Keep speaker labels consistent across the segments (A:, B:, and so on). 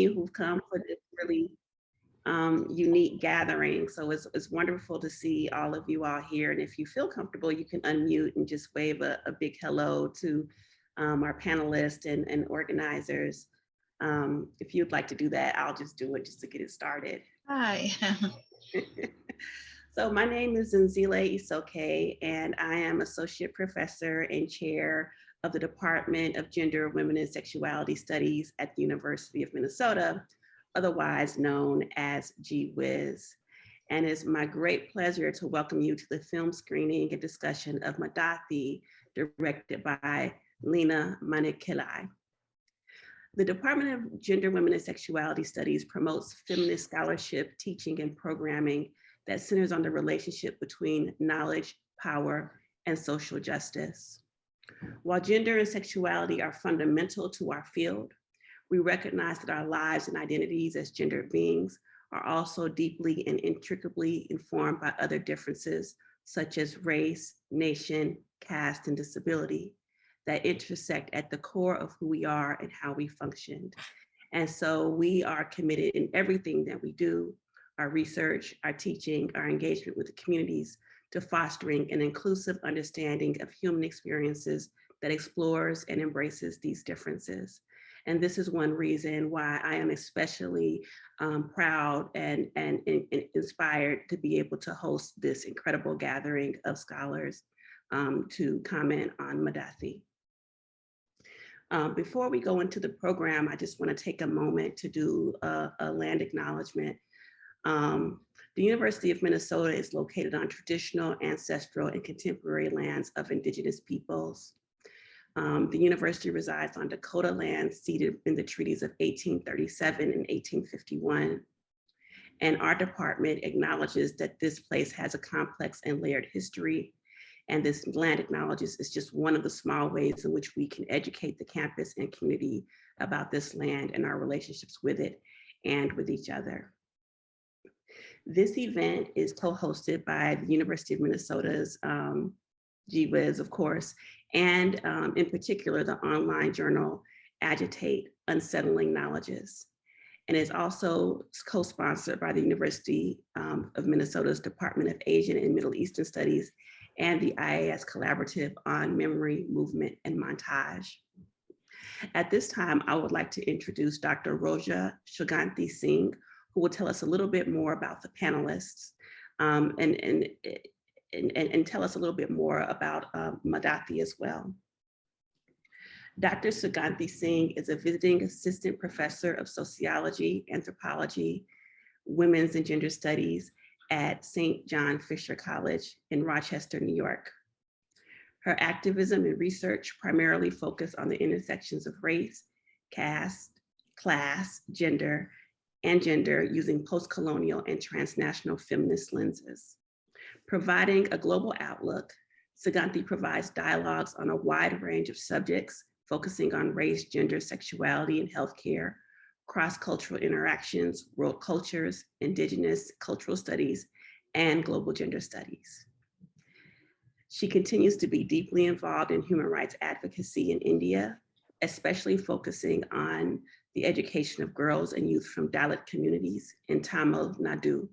A: who've come for this really unique gathering. So it's wonderful to see all of you all here. And if you feel comfortable, you can unmute and just wave a big hello to our panelists and organizers. If you'd like to do that, I'll just do it just to get it started.
B: Hi.
A: So my name is Nzile Isoke, and I am Associate Professor and Chair of the Department of Gender, Women, and Sexuality Studies at the University of Minnesota, otherwise known as GWIZ. And it's my great pleasure to welcome you to the film screening and discussion of Maadathy, directed by Leena Manimekalai. The Department of Gender, Women, and Sexuality Studies promotes feminist scholarship, teaching, and programming that centers on the relationship between knowledge, power, and social justice. While gender and sexuality are fundamental to our field, we recognize that our lives and identities as gendered beings are also deeply and intricately informed by other differences, such as race, nation, caste, and disability, that intersect at the core of who we are and how we functioned. And so we are committed in everything that we do, our research, our teaching, our engagement with the communities, to fostering an inclusive understanding of human experiences that explores and embraces these differences. And this is one reason why I am especially proud and inspired to be able to host this incredible gathering of scholars to comment on Maadathy. Before we go into the program, I just want to take a moment to do a land acknowledgement. The University of Minnesota is located on traditional, ancestral, and contemporary lands of Indigenous peoples. The university resides on Dakota land ceded in the treaties of 1837 and 1851. And our department acknowledges that this place has a complex and layered history. And this land acknowledges is just one of the small ways in which we can educate the campus and community about this land and our relationships with it and with each other. This event is co-hosted by the University of Minnesota's GWIZ, of course, and in particular, the online journal Agitate, Unsettling Knowledges. And is also co-sponsored by the University of Minnesota's Department of Asian and Middle Eastern Studies and the IAS Collaborative on Memory, Movement, and Montage. At this time, I would like to introduce Dr. Roja Suganthy-Singh, who will tell us a little bit more about the panelists and tell us a little bit more about Maadathy as well. Dr. Suganthy-Singh is a visiting assistant professor of sociology, anthropology, women's and gender studies at St. John Fisher College in Rochester, New York. Her activism and research primarily focus on the intersections of race, caste, class, gender using post-colonial and transnational feminist lenses. Providing a global outlook, Suganti provides dialogues on a wide range of subjects, focusing on race, gender, sexuality, and healthcare, cross-cultural interactions, world cultures, indigenous cultural studies, and global gender studies. She continues to be deeply involved in human rights advocacy in India, especially focusing on the education of girls and youth from Dalit communities in Tamil Nadu.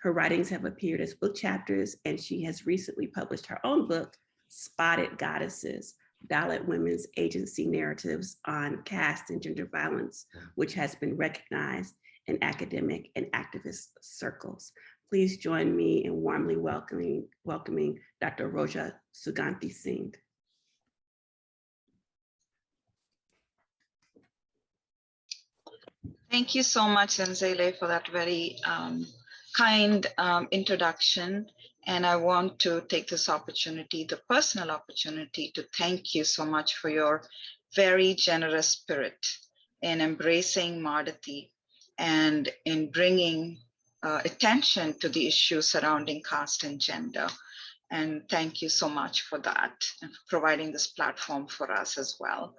A: Her writings have appeared as book chapters, and she has recently published her own book, Spotted Goddesses, Dalit Women's Agency Narratives on Caste and Gender Violence, which has been recognized in academic and activist circles. Please join me in warmly welcoming Dr. Roja Suganthy-Singh.
B: Thank you so much, Nzile, for that very kind introduction. And I want to take this opportunity, the personal opportunity, to thank you so much for your very generous spirit in embracing Maadathy and in bringing attention to the issues surrounding caste and gender. And thank you so much for that and for providing this platform for us as well.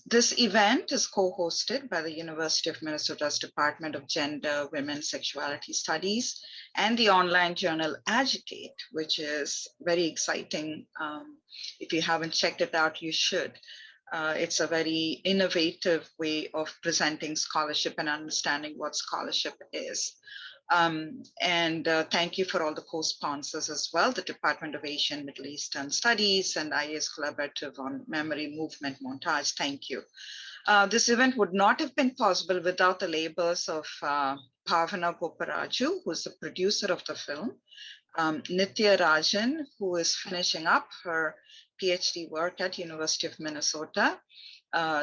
B: This event is co-hosted by the University of Minnesota's Department of Gender, Women, Sexuality Studies, and the online journal Agitate, which is very exciting. If you haven't checked it out, you should. It's a very innovative way of presenting scholarship and understanding what scholarship is. And thank you for all the co-sponsors as well, the Department of Asian Middle Eastern Studies and IAS Collaborative on Memory Movement Montage. Thank you. This event would not have been possible without the labors of Bhavana Goparaju, who is the producer of the film, Nitya Rajan, who is finishing up her PhD work at University of Minnesota,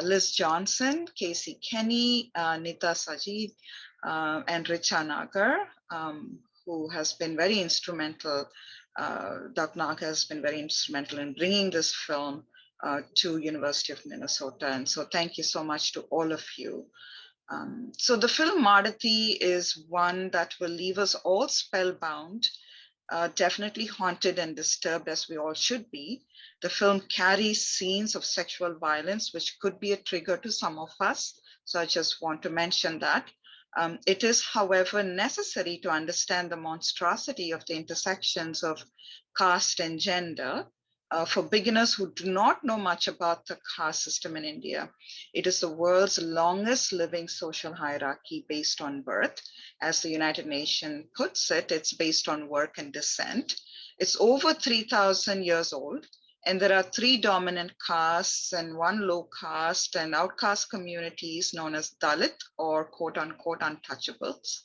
B: Liz Johnson, Casey Kenny, Nita Sajid, and Richa Nagar, who has been very instrumental. Dr. Nagar has been very instrumental in bringing this film to University of Minnesota. And so thank you so much to all of you. So the film Maadathy is one that will leave us all spellbound, definitely haunted and disturbed, as we all should be. The film carries scenes of sexual violence, which could be a trigger to some of us. So I just want to mention that. It is, however, necessary to understand the monstrosity of the intersections of caste and gender. For beginners who do not know much about the caste system in India, it is the world's longest living social hierarchy based on birth. As the United Nations puts it, it's based on work and descent. It's over 3,000 years old, and there are 3 dominant castes and 1 low caste and outcast communities known as Dalit, or quote unquote untouchables.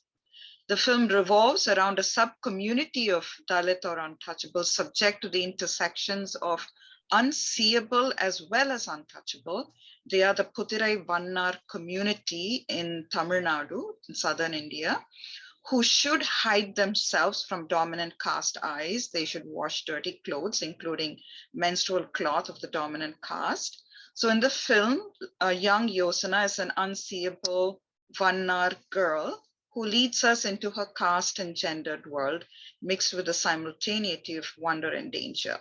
B: The film revolves around a sub-community of Dalit or untouchables subject to the intersections of unseeable as well as untouchable. They are the Puthirai Vannar community in Tamil Nadu, in southern India, who should hide themselves from dominant caste eyes. They should wash dirty clothes, including menstrual cloth of the dominant caste. So in the film, a young Yosana is an unseeable Vannar girl who leads us into her caste and gendered world, mixed with the simultaneity of wonder and danger.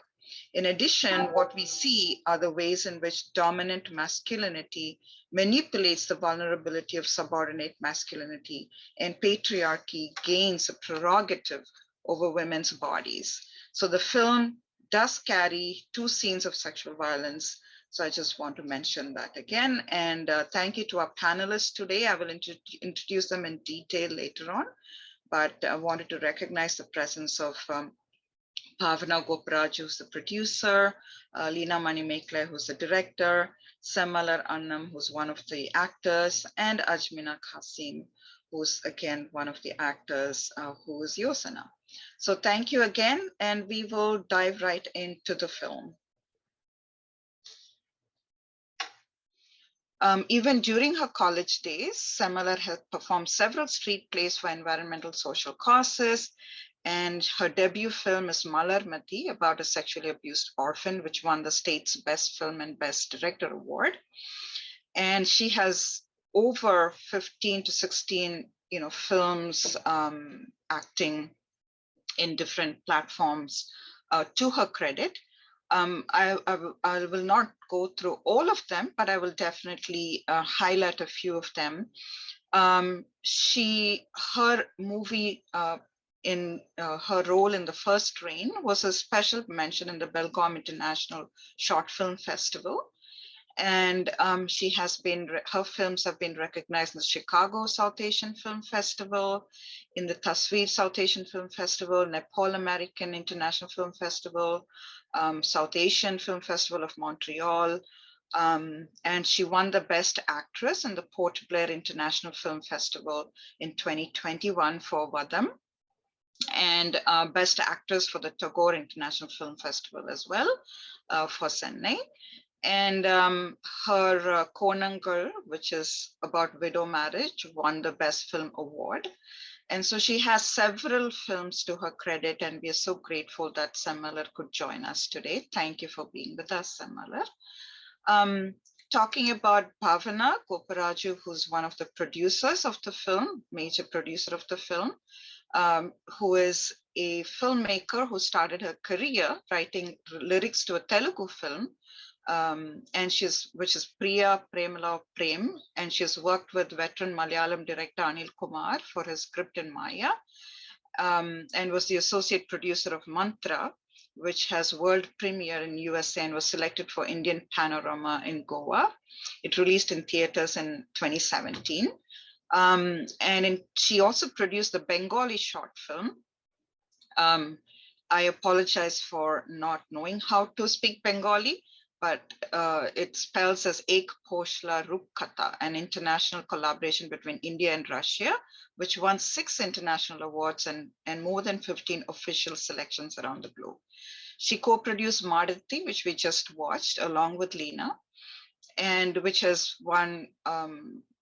B: In addition, what we see are the ways in which dominant masculinity manipulates the vulnerability of subordinate masculinity, and patriarchy gains a prerogative over women's bodies. So the film does carry 2 scenes of sexual violence. So I just want to mention that again. And thank you to our panelists today. I will introduce them in detail later on, but I wanted to recognize the presence of Bhavana Goparaju, who's the producer, Leena Manimekalai, who's the director, Semmalar Annam, who's one of the actors, and Ajmina Kassim, who's again one of the actors, who is Yosana. So thank you again, and we will dive right into the film. Even during her college days, Semmalar had performed several street plays for environmental social causes, and her debut film is Malarmati, about a sexually abused orphan, which won the state's Best Film and Best Director award. And she has over 15 to 16, films acting in different platforms to her credit. I will not go through all of them, but I will definitely highlight a few of them. Her movie in her role in The First Rain was a special mention in the Belgaum International Short Film Festival. And her films have been recognized in the Chicago South Asian Film Festival, in the Tasveer South Asian Film Festival, Nepal American International Film Festival, South Asian Film Festival of Montreal, and she won the Best Actress in the Port Blair International Film Festival in 2021 for Vadam, and Best Actress for the Tagore International Film Festival as well for Chennai. And her Konangal, which is about widow marriage, won the Best Film Award. And so she has several films to her credit, and we are so grateful that Semmalar could join us today. Thank you for being with us, Semmalar. Talking about Bhavana Goparaju, who's one of the producers of the film, major producer of the film, who is a filmmaker who started her career writing lyrics to a Telugu film, which is Priya Premala Prem, and she's worked with veteran Malayalam director Anil Kumar for his script in Maya, and was the associate producer of Mantra, which has world premiere in USA and was selected for Indian Panorama in Goa. It released in theaters in 2017. She also produced the Bengali short film. I apologize for not knowing how to speak Bengali, but it spells as Ek Poshla Rupkata, an international collaboration between India and Russia, which won 6 international awards and more than 15 official selections around the globe. She co-produced Maadathy, which we just watched, along with Leena, and which has won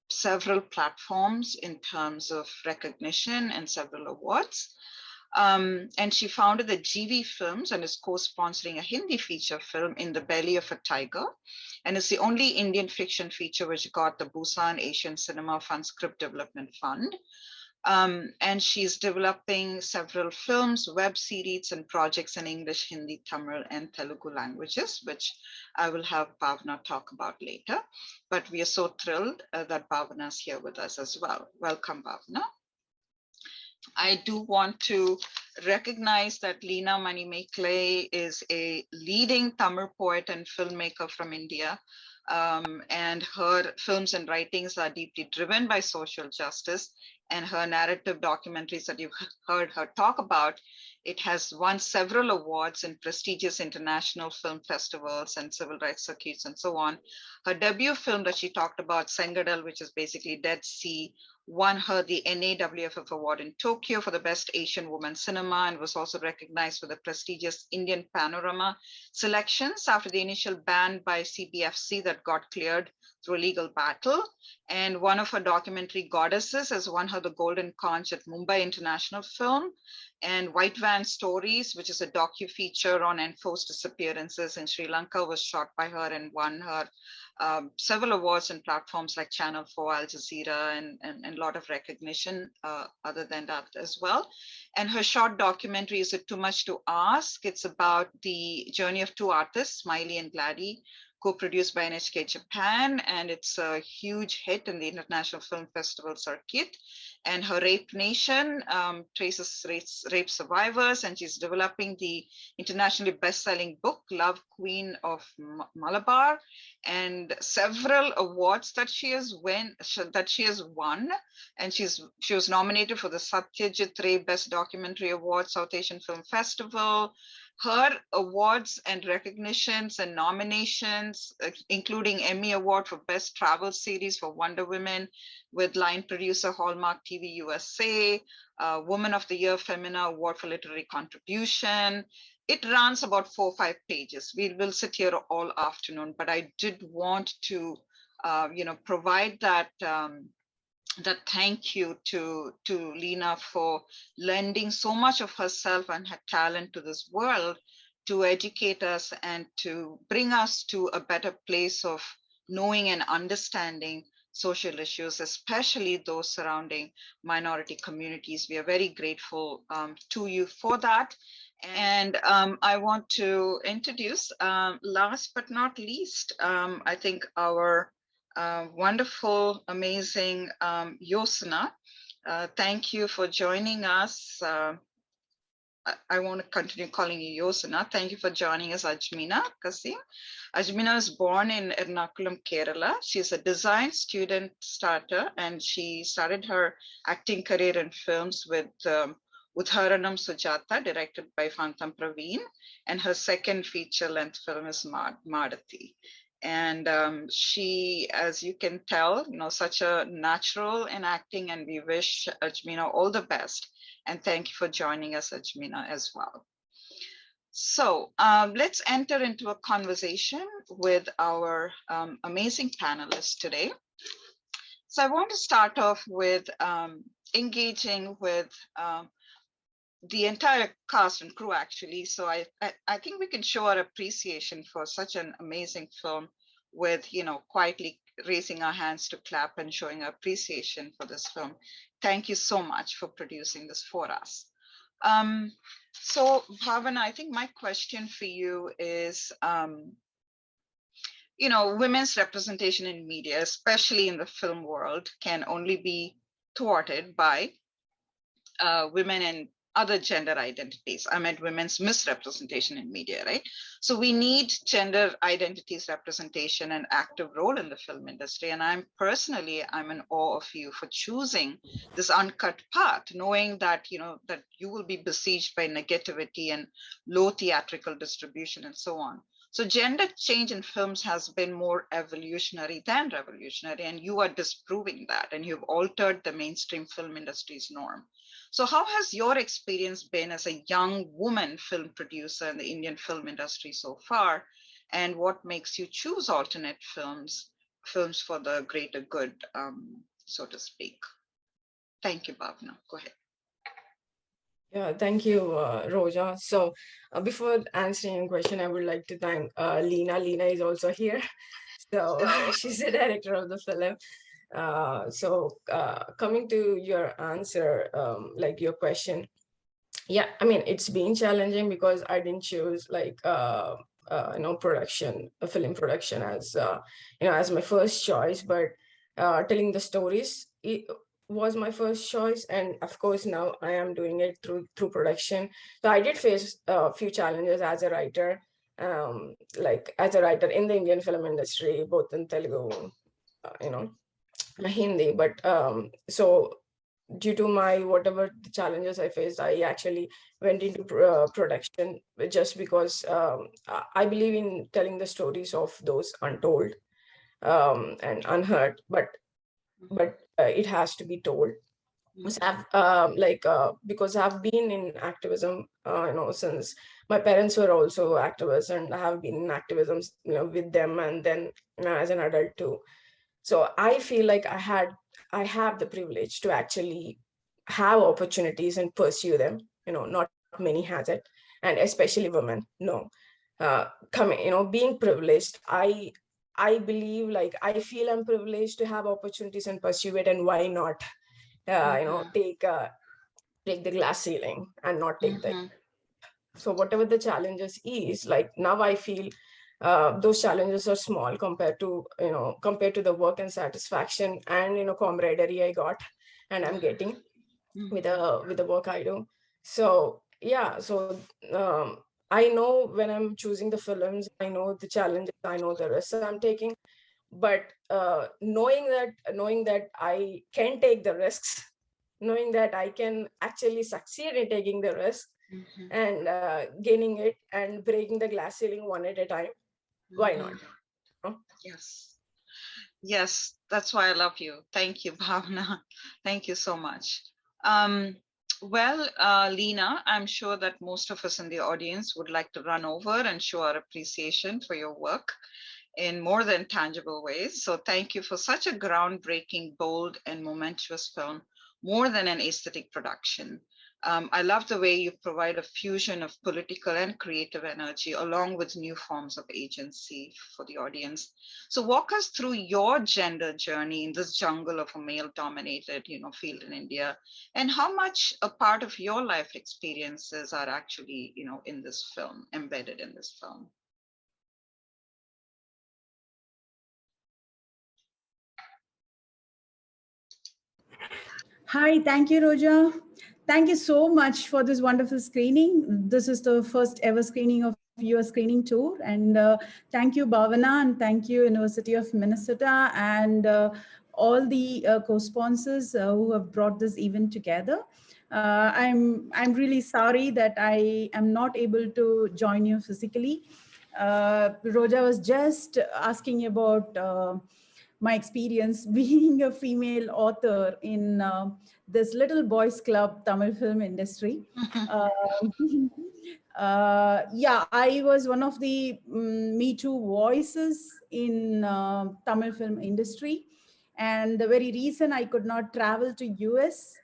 B: several platforms in terms of recognition and several awards. And she founded the GV Films and is co-sponsoring a Hindi feature film, In the Belly of a Tiger. And it's the only Indian fiction feature which got the Busan Asian Cinema Fund Script Development Fund. And she's developing several films, web series, and projects in English, Hindi, Tamil, and Telugu languages, which I will have Bhavana talk about later. But we are so thrilled that Bhavana is here with us as well. Welcome, Bhavana. I do want to recognize that Leena Manimekalai is a leading Tamil poet and filmmaker from India. And her films and writings are deeply driven by social justice, and her narrative documentaries that you've heard her talk about, it has won several awards in prestigious international film festivals and civil rights circuits and so on. Her debut film that she talked about, Sengadal, which is basically Dead Sea, won her the NAWFF award in Tokyo for the best Asian woman cinema, and was also recognized for the prestigious Indian Panorama selections after the initial ban by CBFC that got cleared through a legal battle. And one of her documentary, Goddesses, has won her the Golden Conch at Mumbai International Film. And White Van Stories, which is a docu-feature on enforced disappearances in Sri Lanka, was shot by her and won her several awards and platforms like Channel 4, Al Jazeera, and a lot of recognition other than that as well. And her short documentary, Is It Too Much to Ask? It's about the journey of 2 artists, Smiley and Gladdy, co-produced by NHK Japan, and it's a huge hit in the International Film Festival circuit. And her Rape Nation traces rape survivors, and she's developing the internationally best-selling book, Love Queen of Malabar, and several awards that she has won. And she was nominated for the Satyajit Ray Best Documentary Award, South Asian Film Festival. Her awards and recognitions and nominations, including Emmy Award for Best Travel Series for Wonder Women with line producer Hallmark TV USA, Woman of the Year Femina Award for Literary Contribution. It runs about 4 or 5 pages. We will sit here all afternoon, but I did want to, provide that that thank you to Leena for lending so much of herself and her talent to this world to educate us and to bring us to a better place of knowing and understanding social issues, especially those surrounding minority communities. We are very grateful to you for that. And I want to introduce, last but not least, I think our wonderful, amazing Yosana. Thank you for joining us. I want to continue calling you Yosana. Thank you for joining us, Ajmina Kassim. Ajmina was born in Ernakulam, Kerala. She's a design student starter, and she started her acting career in films with Udharanam Sujata, directed by Phantom Praveen, and her second feature-length film is Maadathy. And she, as you can tell, such a natural in acting, and we wish Ajmina all the best. And thank you for joining us, Ajmina, as well. So let's enter into a conversation with our amazing panelists today. So I want to start off with engaging with the entire cast and crew, actually. So I think we can show our appreciation for such an amazing film with, quietly raising our hands to clap and showing our appreciation for this film. Thank you so much for producing this for us. So Bhavana, I think my question for you is, women's representation in media, especially in the film world, can only be thwarted by women and other gender identities. I meant women's misrepresentation in media, right? So we need gender identities representation and active role in the film industry. And I'm in awe of you for choosing this uncut path, knowing that, that you will be besieged by negativity and low theatrical distribution and so on. So gender change in films has been more evolutionary than revolutionary, and you are disproving that, and you've altered the mainstream film industry's norm. So how has your experience been as a young woman film producer in the Indian film industry so far? And what makes you choose alternate films for the greater good, so to speak? Thank you, Bhavana. Go ahead.
C: Yeah, thank you, Roja. So before answering your question, I would like to thank Leena. Leena is also here. So she's the director of the film. Coming to your answer, like your question, yeah, I mean, it's been challenging because I didn't choose like film production as as my first choice, but telling the stories was my first choice, and of course now I am doing it through production. So I did face a few challenges as a writer, like as a writer in the Indian film industry, both in Telugu, you know, Hindi, but so due to my whatever the challenges I faced, I actually went into production just because I believe in telling the stories of those untold and unheard, but it has to be told. So I've because I've been in activism, since my parents were also activists, and I have been in activism, with them, and then as an adult too. So I feel like I have the privilege to actually have opportunities and pursue them. Not many has it, and especially women. No, coming, being privileged, I believe, like, I feel I'm privileged to have opportunities and pursue it, and why not take the glass ceiling and not take the. So whatever the challenges is, like, now I feel those challenges are small compared to the work and satisfaction and camaraderie I got and I'm getting with the work I do. So yeah, so I know when I'm choosing the films, I know the challenges, I know the risks I'm taking, but knowing that I can take the risks, knowing that I can actually succeed in taking the risk and gaining it and breaking the glass ceiling one at a time, why not? Huh?
B: Yes. Yes, that's why I love you. Thank you, Bhavana. Thank you so much. Leena, I'm sure that most of us in the audience would like to run over and show our appreciation for your work in more than tangible ways. So thank you for such a groundbreaking, bold, and momentous film, more than an aesthetic production. I love the way you provide a fusion of political and creative energy along with new forms of agency for the audience. So walk us through your gender journey in this jungle of a male-dominated, field in India, and how much a part of your life experiences are actually, in this film, embedded in this film.
D: Hi, thank you, Roja. Thank you so much for this wonderful screening. This is the first ever screening of your screening tour. And thank you, Bhavana, and thank you, University of Minnesota, and all the co-sponsors who have brought this event together. I'm really sorry that I am not able to join you physically. Roja was just asking about my experience being a female author in this little boys club Tamil film industry. Yeah, I was one of the Me Too voices in Tamil film industry. And the very reason I could not travel to US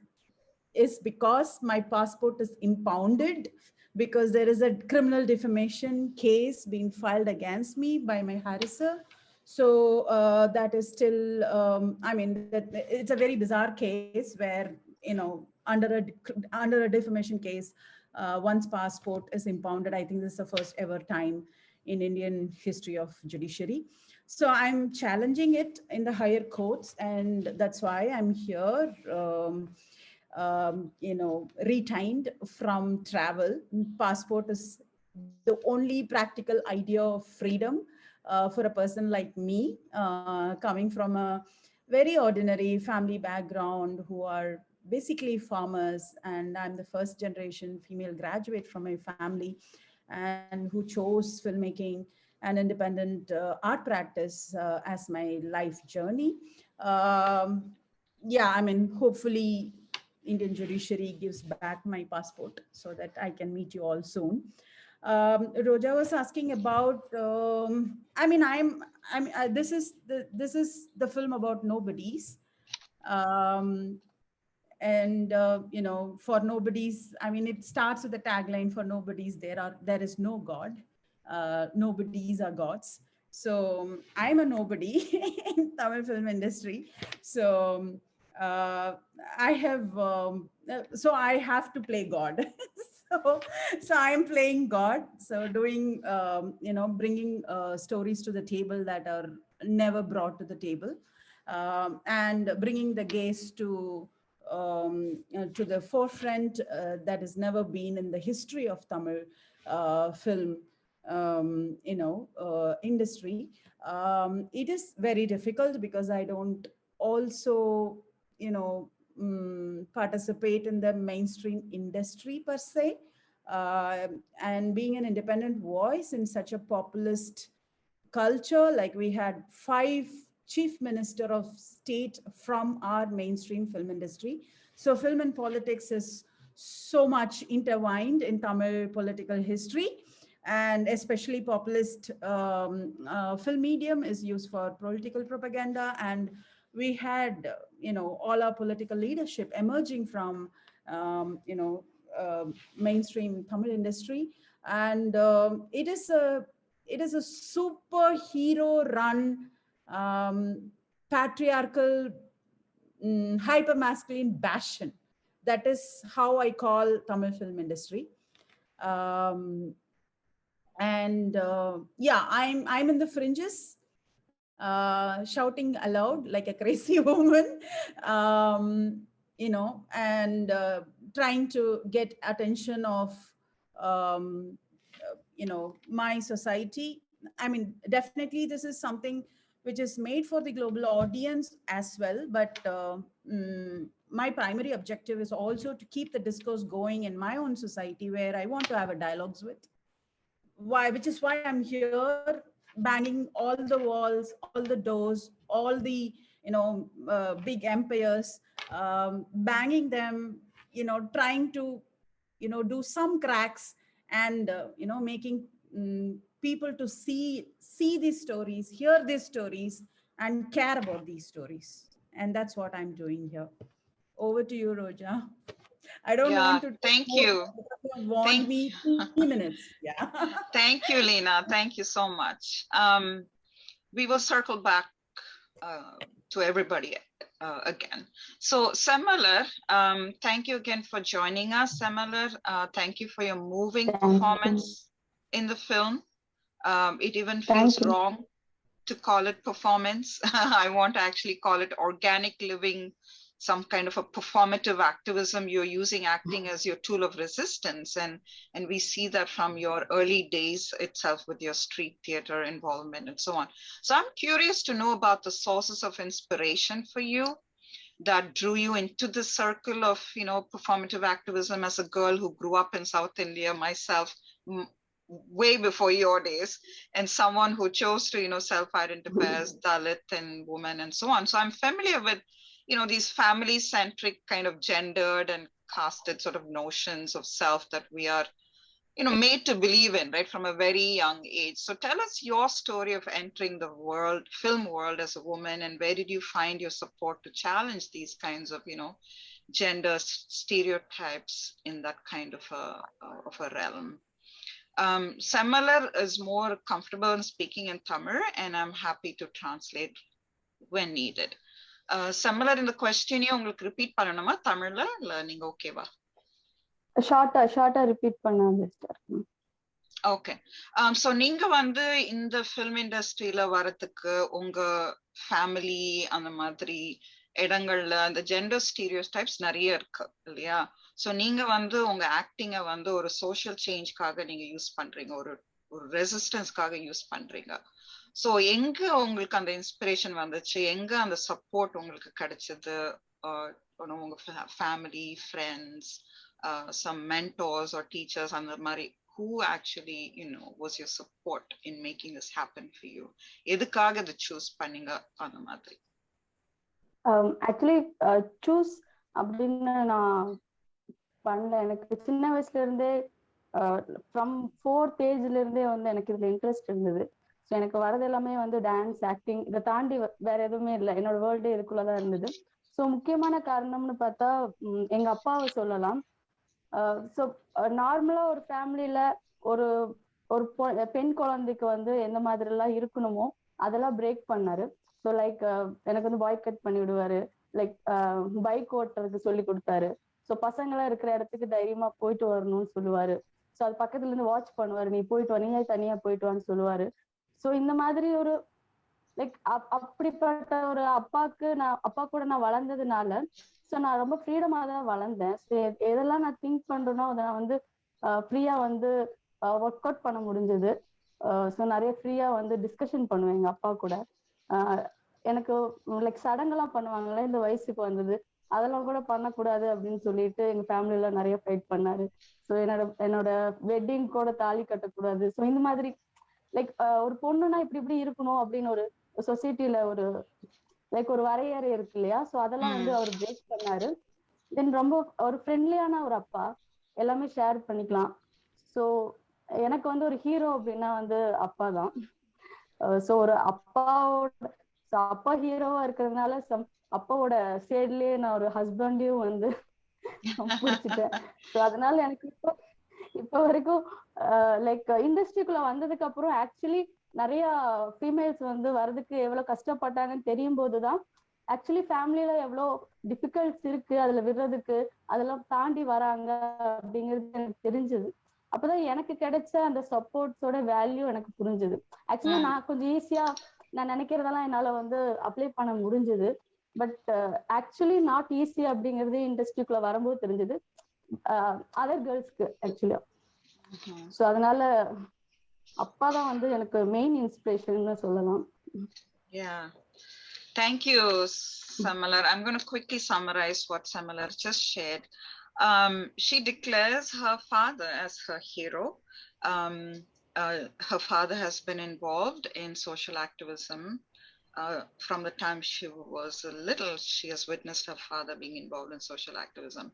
D: is because my passport is impounded, because there is a criminal defamation case being filed against me by my harasser. So that is still, I mean, that it's a very bizarre case where, under a defamation case, one's passport is impounded. I think this is the first ever time in Indian history of judiciary. So I'm challenging it in the higher courts, and that's why I'm here. retained from travel. Passport is the only practical idea of freedom for a person like me, coming from a very ordinary family background who are basically farmers, and I'm the first generation female graduate from my family, and who chose filmmaking and independent art practice as my life journey. Yeah, I mean, hopefully Indian judiciary gives back my passport so that I can meet you all soon. Roja was asking about. I mean, this is the film about nobodies, um, and for nobodies. I mean, it starts with the tagline: "For nobodies, there is no God. Nobodies are gods." So I'm a nobody in Tamil film industry. So I have so I have to play God. so so I'm playing God. So doing bringing stories to the table that are never brought to the table, and bringing the gaze to the forefront that has never been in the history of Tamil film industry. It is very difficult because I don't also participate in the mainstream industry per se, and being an independent voice in such a populist culture. Like, we had 5 chief minister of state from our mainstream film industry. So film and politics is so much intertwined in Tamil political history, and especially populist film medium is used for political propaganda. And we had all our political leadership emerging from mainstream Tamil industry. And it is a superhero run, patriarchal, hyper masculine bastion. That is how I call Tamil film industry. And yeah, I'm in the fringes, shouting aloud like a crazy woman, and trying to get attention of my society. I mean, definitely this is something which is made for the global audience as well, but my primary objective is also to keep the discourse going in my own society, where I want to have a dialogues with. Which is why I'm here, banging all the walls, all the doors, all the big empires, banging them, trying to do some cracks, and making people to see these stories, hear these stories, and care about these stories. And that's what I'm doing here. Over to you, Roja. I don't want to
B: thank
D: more,
B: you.
D: you warned me 3 minutes. Yeah.
B: Thank you, Leena. Thank you so much. We will circle back to everybody again. So Semmalar, thank you again for joining us. Semmalar, thank you for your moving performance in the film. It even feels wrong to call it performance. I want to actually call it organic living, some kind of a performative activism. You're using acting as your tool of resistance. And we see that from your early days itself with your street theater involvement and so on. So I'm curious to know about the sources of inspiration for you that drew you into the circle of, performative activism as a girl who grew up in South India, myself, way before your days, and someone who chose to, self-identify as Dalit and woman and so on. So I'm familiar with, these family-centric kind of gendered and casted sort of notions of self that we are, made to believe in, right, from a very young age. So tell us your story of entering the film world as a woman, and where did you find your support to challenge these kinds of, gender stereotypes in that kind of a realm? Semmalar is more comfortable in speaking in Tamil, and I'm happy to translate when needed. Semmalar, in the question, உங்களுக்கு repeat பண்ணணுமா தமிழ்ல இல்ல நீங்க ஓகேவா?
E: ஷார்ட்டா repeat பண்ணா பெஸ்டா இருக்கும்.
B: ஓகே. சோ நீங்க வந்து இந்த ஃபிலிம் இண்டஸ்ட்ரியில வரதுக்கு உங்க ஃபேமிலி அந்த மாதிரி இடங்கள்ல அந்த ஜெண்டர் ஸ்டீரியோடைப்ஸ் நிறைய இருக்கு இல்லையா? ஸோ நீங்க வந்து உங்க ஆக்டிங்கை வந்து ஒரு சோஷியல் சேஞ்ச்காக நீங்க யூஸ் பண்றீங்க, ஒரு ரெசிஸ்டன்ஸ்க்காக யூஸ் பண்றீங்க. ஸோ எங்க உங்களுக்கு அந்த இன்ஸ்பிரேஷன் வந்துச்சு, எங்க அந்த சப்போர்ட் உங்களுக்கு கிடைச்சது? உங்க family, friends, some mentors or teachers அந்த மாதிரி, who actually was your support in making this happen for you? எதுக்காக இதை சூஸ் பண்ணீங்க அந்த மாதிரி?
E: ஆக்சுவலி சூஸ் அப்படின்னு நான் பண்ணல. எனக்கு சின்ன வயசுல இருந்தே ஃப்ரம் 4th ஏஜ்ல இருந்தே வந்து எனக்கு இதுல இன்ட்ரெஸ்ட் இருந்தது. ஸோ எனக்கு வரது எல்லாமே வந்து டான்ஸ், ஆக்டிங், இதை தாண்டி வேற எதுவுமே இல்லை. என்னோட வேர்ல்டே இதுக்குள்ளதான் இருந்தது. ஸோ முக்கியமான காரணம்னு பார்த்தா எங்க அப்பாவை சொல்லலாம். ஸோ நார்மலா ஒரு ஃபேமிலியில ஒரு ஒரு பெண் குழந்தைக்கு வந்து எந்த மாதிரி எல்லாம் இருக்கணுமோ அதெல்லாம் பிரேக் பண்ணாரு. ஸோ லைக் எனக்கு வந்து பாய் கட் பண்ணி விடுவாரு, லைக் பைக் ஓட்டுறதுக்கு சொல்லி கொடுத்தாரு. ஸோ பசங்களாம் இருக்கிற இடத்துக்கு தைரியமா போயிட்டு வரணும்னு சொல்லுவாரு. ஸோ அது பக்கத்துல இருந்து வாட்ச் பண்ணுவாரு, நீ போயிட்டு வா, நீயே தனியா போயிட்டு வான்னு சொல்லுவாரு. ஸோ இந்த மாதிரி ஒரு லைக் அப்படிப்பட்ட ஒரு அப்பா கூட நான் வளர்ந்ததுனால ஸோ நான் ரொம்ப ஃப்ரீடமா தான் வளர்ந்தேன். ஸோ எதெல்லாம் நான் திங்க் பண்றேனோ அதை நான் வந்து ஃப்ரீயா வந்து ஒர்க் அவுட் பண்ண முடிஞ்சது. ஸோ நிறைய ஃப்ரீயா வந்து டிஸ்கஷன் பண்ணுவேன் எங்க அப்பா கூட. எனக்கு லைக் சடங்கெல்லாம் பண்ணுவாங்கல்ல இந்த வயசுக்கு வந்தது, அதெல்லாம் கூட பண்ணக்கூடாது அப்படின்னு சொல்லிட்டு எங்க ஃபேமிலியில நிறைய ஃபைட் பண்ணாரு. ஸோ என்னோட வெட்டிங் கூட தாலி கட்டக்கூடாது. ஸோ இந்த மாதிரி லைக் ஒரு பொண்ணுன்னா இப்படி இருக்கணும் அப்படின்னு ஒரு சொசைட்டில ஒரு லைக் ஒரு வரையறை இருக்கு இல்லையா? ஸோ அதெல்லாம் வந்து அவர் பிரேக் பண்ணாரு. தென் ரொம்ப ஒரு ஃப்ரெண்ட்லியான ஒரு அப்பா, எல்லாமே ஷேர் பண்ணிக்கலாம். ஸோ எனக்கு வந்து ஒரு ஹீரோ அப்படின்னா வந்து அப்பா தான். ஸோ ஒரு அப்பா ஹீரோவா இருக்கிறதுனால அப்பாவோட சைட்லயே நான் ஒரு ஹஸ்பண்டையும் வந்து பிடிச்சிட்டேன். ஸோ அதனால எனக்கு இப்போ வரைக்கும் லைக் இண்டஸ்ட்ரிக்குள்ள வந்ததுக்கு அப்புறம் ஆக்சுவலி நிறைய ஃபீமேல்ஸ் வந்து வர்றதுக்கு எவ்வளவு கஷ்டப்பட்டாங்கன்னு தெரியும் போதுதான் ஆக்சுவலி ஃபேமிலியில எவ்வளவு டிஃபிகல்ட்ஸ் இருக்கு அதுல விடுறதுக்கு, அதெல்லாம் தாண்டி வராங்க அப்படிங்கிறது எனக்கு தெரிஞ்சது. அப்பதான் எனக்கு கிடைச்ச அந்த சப்போர்ட்ஸோட வேல்யூ எனக்கு புரிஞ்சுது. ஆக்சுவலி நான் கொஞ்சம் ஈஸியா நான் நினைக்கிறதெல்லாம் என்னால வந்து அப்ளை பண்ண முடிஞ்சது. பட் ஆக்சுவலி நாட் ஈஸி அப்படிங்கிறது இண்டஸ்ட்ரிக்குள்ள வரும்போது தெரிஞ்சது அதர் கேர்ள்ஸ்க்கு ஆக்சுவலியா. ஸோ அதனால அப்பா தான் வந்து எனக்கு மெயின் இன்ஸ்பிரேஷன் சொல்லலாம்.
B: Yeah. Thank you, Semmalar. I'm going to quickly summarize what Semmalar just shared. She declares her father as her hero. Her father has been involved in social activism. From the time she was little, she has witnessed her father being involved in social activism.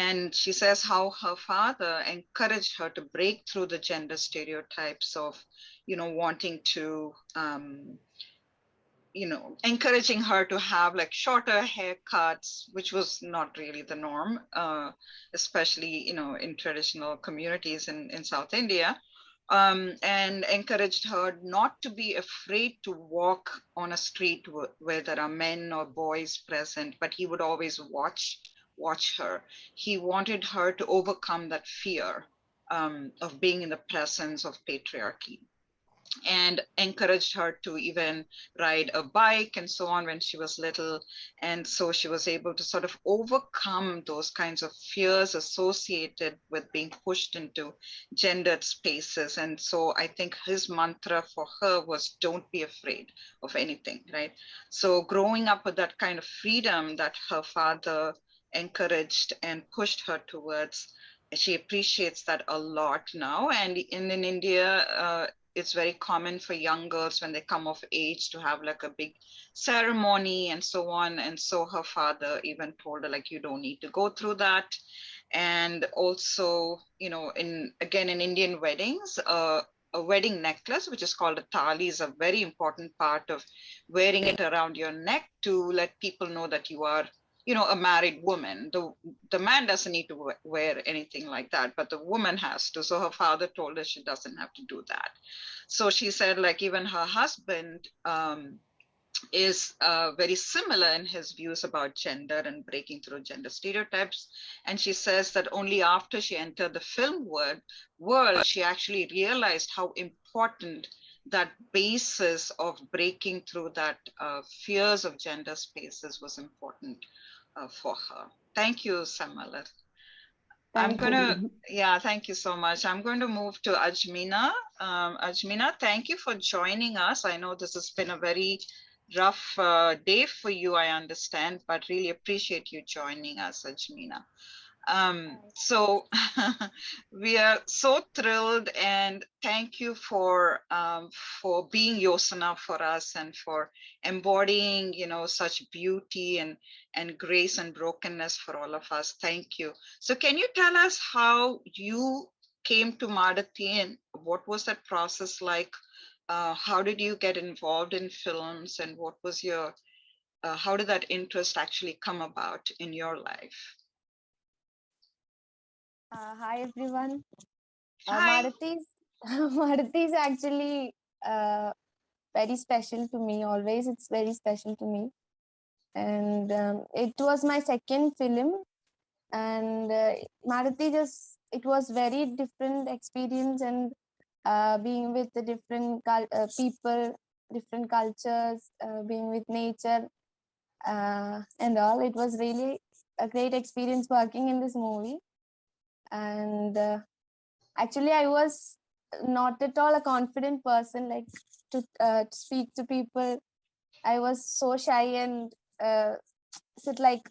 B: And she says how her father encouraged her to break through the gender stereotypes of, wanting to, encouraging her to have like shorter haircuts, which was not really the norm, especially, in traditional communities in South India. And encouraged her not to be afraid to walk on a street where there are men or boys present, but he would always watch her. He wanted her to overcome that fear of being in the presence of patriarchy, and encouraged her to even ride a bike and so on when she was little. And so she was able to sort of overcome those kinds of fears associated with being pushed into gendered spaces. And so I think his mantra for her was, don't be afraid of anything, right? So growing up with that kind of freedom that her father encouraged and pushed her towards, she appreciates that a lot now. And in India, it's very common for young girls when they come of age to have like a big ceremony and so on. And so her father even told her, like, you don't need to go through that. And also, in Indian weddings, a wedding necklace, which is called a tali, is a very important part of wearing it around your neck to let people know that you are, a married woman. The man doesn't need to wear anything like that, but the woman has to. So her father told her she doesn't have to do that. So she said, like, even her husband is very similar in his views about gender and breaking through gender stereotypes. And she says that only after she entered the film world, she actually realized how important that basis of breaking through that fears of gender spaces was important for her. Thank you, Semmalar. I'm
E: Thank you,
B: gonna,
E: ma'am.
B: yeah, thank you so much. I'm going to move to Ajmina. Ajmina, thank you for joining us. I know this has been a very rough day for you, I understand, but really appreciate you joining us, Ajmina. So we are so thrilled, and thank you for being Yosana for us and for embodying, you know, such beauty and grace and brokenness for all of us. Thank you. So can you tell us how you came to Maadathy and what was that process like? How did you get involved in films, and what was your how did that interest actually come about in your life?
F: Hi everyone.
B: Hi.
F: Maadathy is actually very special to me. Always, it's very special to me. And it was my second film. And Maadathy it was very different experience, and being with the different people, different cultures, being with nature and all. It was really a great experience working in this movie. And actually, I was not at all a confident person, like to speak to people. I was so shy and sit like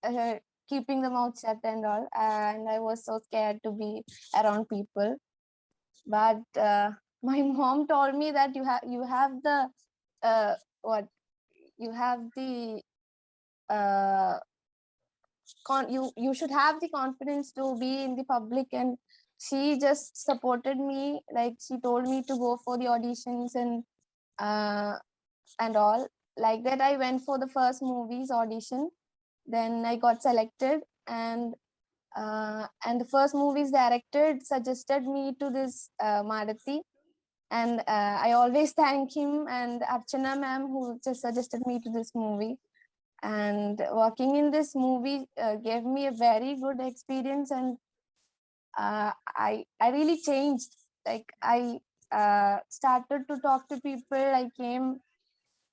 F: uh, keeping the mouth shut and all, and I was so scared to be around people. But my mom told me that you have the what you have the uh, you should have the confidence to be in the public, and she just supported me. Like, she told me to go for the auditions uh, and all. Like that, I went for the first movie's audition, then I got selected, and the first movie's director suggested me to this Maadathy, and I always thank him and Archana ma'am, who just suggested me to this movie. And working in this movie gave me a very good experience, and I really changed. Like, I started to talk to people. I came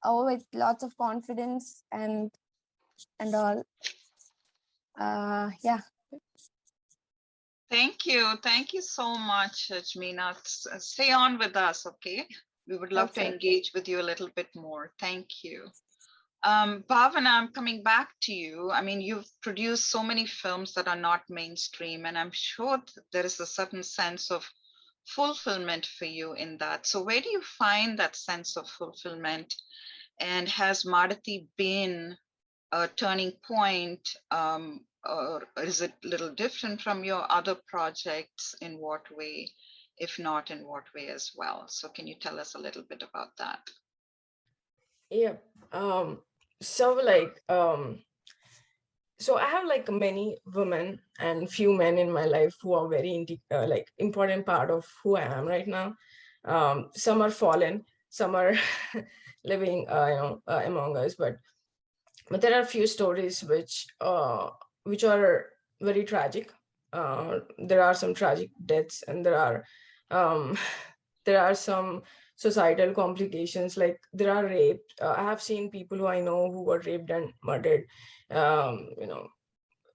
F: with lots of confidence and all. Yeah.
B: Thank you. Thank you so much, Ajmina. Stay on with us, okay? We would love to
F: Okay.
B: engage with you a little bit more. Thank you. Bhavana, I'm coming back to you. I mean, you've produced so many films that are not mainstream, and I'm sure there is a certain sense of fulfillment for you in that. So where do you find that sense of fulfillment? And has Maadathy been a turning point, or is it a little different from your other projects? In what way? If not, in what way as well? So can you tell us a little bit about that?
C: Yeah. So like so I have like many women and few men in my life who are very like important part of who I am right now. Some are fallen, some are living among us, but there are a few stories which are very tragic. There are some tragic deaths, and there are um, there are some societal complications. Like, there are rape. I have seen people who I know who were raped and murdered. You know,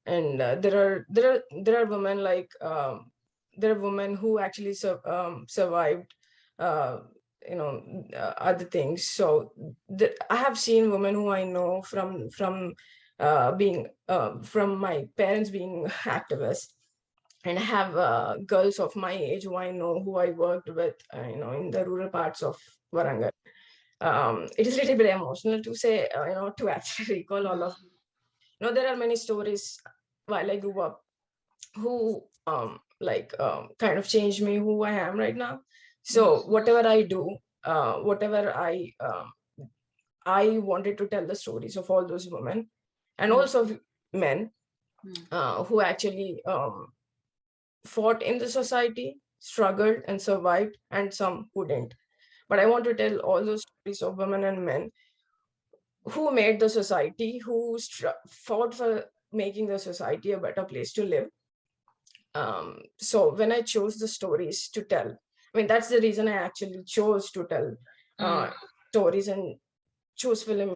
C: and there are women like there are women who actually survived. Uh, other things. So I have seen women who I know being from my parents being activists, and I have girls of my age who I know, who I worked with, in the rural parts of Warangal. It is a little bit emotional to say, to actually recall all of. There are many stories while I grew up who kind of changed me who I am right now. So whatever I do, whatever I wanted to tell the stories of all those women, and also of men who actually fought in the society, struggled and survived, and some who didn't. But I want to tell all those stories of women and men who made the society, who fought for making the society a better place to live. So when I chose the stories to tell, I mean, that's the reason I actually chose to tell stories and choose film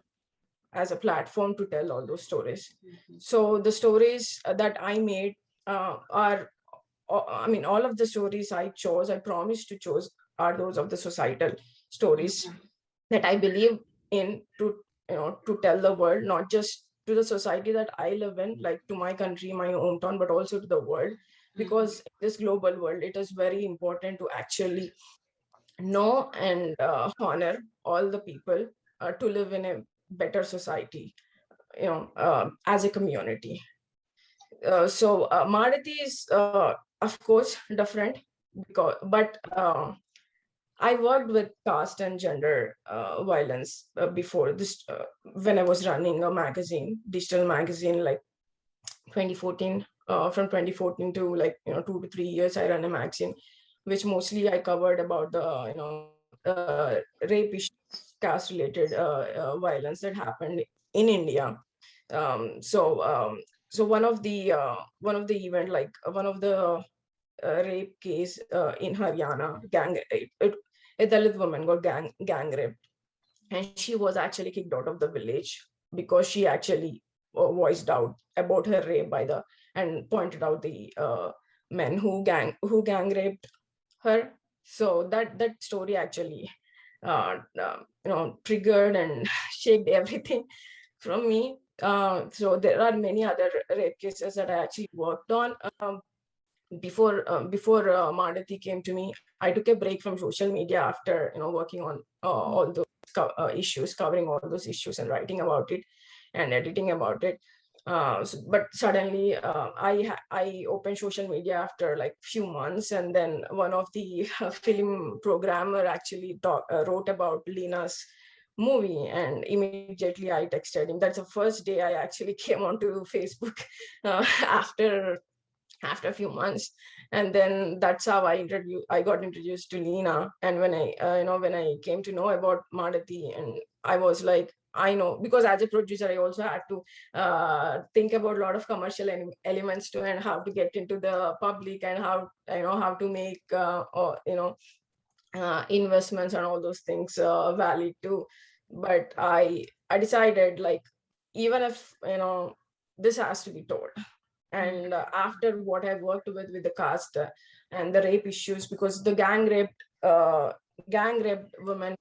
C: as a platform to tell all those stories. So the stories that I made are, I mean, all of the stories I promised to choose are those of the societal stories that I believe in to, to tell the world, not just to the society that I live in, like to my country, my hometown, but also to the world. Because in this global world, it is very important to actually know and honor all the people to live in a better society, as a community. So Maadathy is, of course, different, but I worked with caste and gender violence before this, when I was running a magazine, digital magazine, like 2014. From 2014 to, like, 2 to 3 years, I ran a magazine, which mostly I covered about the, rape issues, caste related violence that happened in India. So one of the event, like one of the rape case in Haryana, a Dalit woman got gang raped, and she was actually kicked out of the village because she actually voiced out about her rape by the, and pointed out the men who gang raped her. So that story actually triggered and shaked everything from me. So there are many other rape cases that I actually worked on. Before Maadathy came to me, I took a break from social media after working on all those issues, covering all those issues and writing about it and editing about it. But suddenly I opened social media after like few months, and then one of the film programmer actually wrote about Leena's movie, and immediately I texted him. That's the first day I actually came onto Facebook after a few months. And then that's how I got introduced to Leena. And when I came to know about Maadathy, and I was like, I know, because as a producer I also had to think about a lot of commercial elements too, and how to get into the public, and how to make investments and all those things valid too. But I decided, like, even if this has to be told. And after what I worked with the caste and the rape issues, because the gang raped woman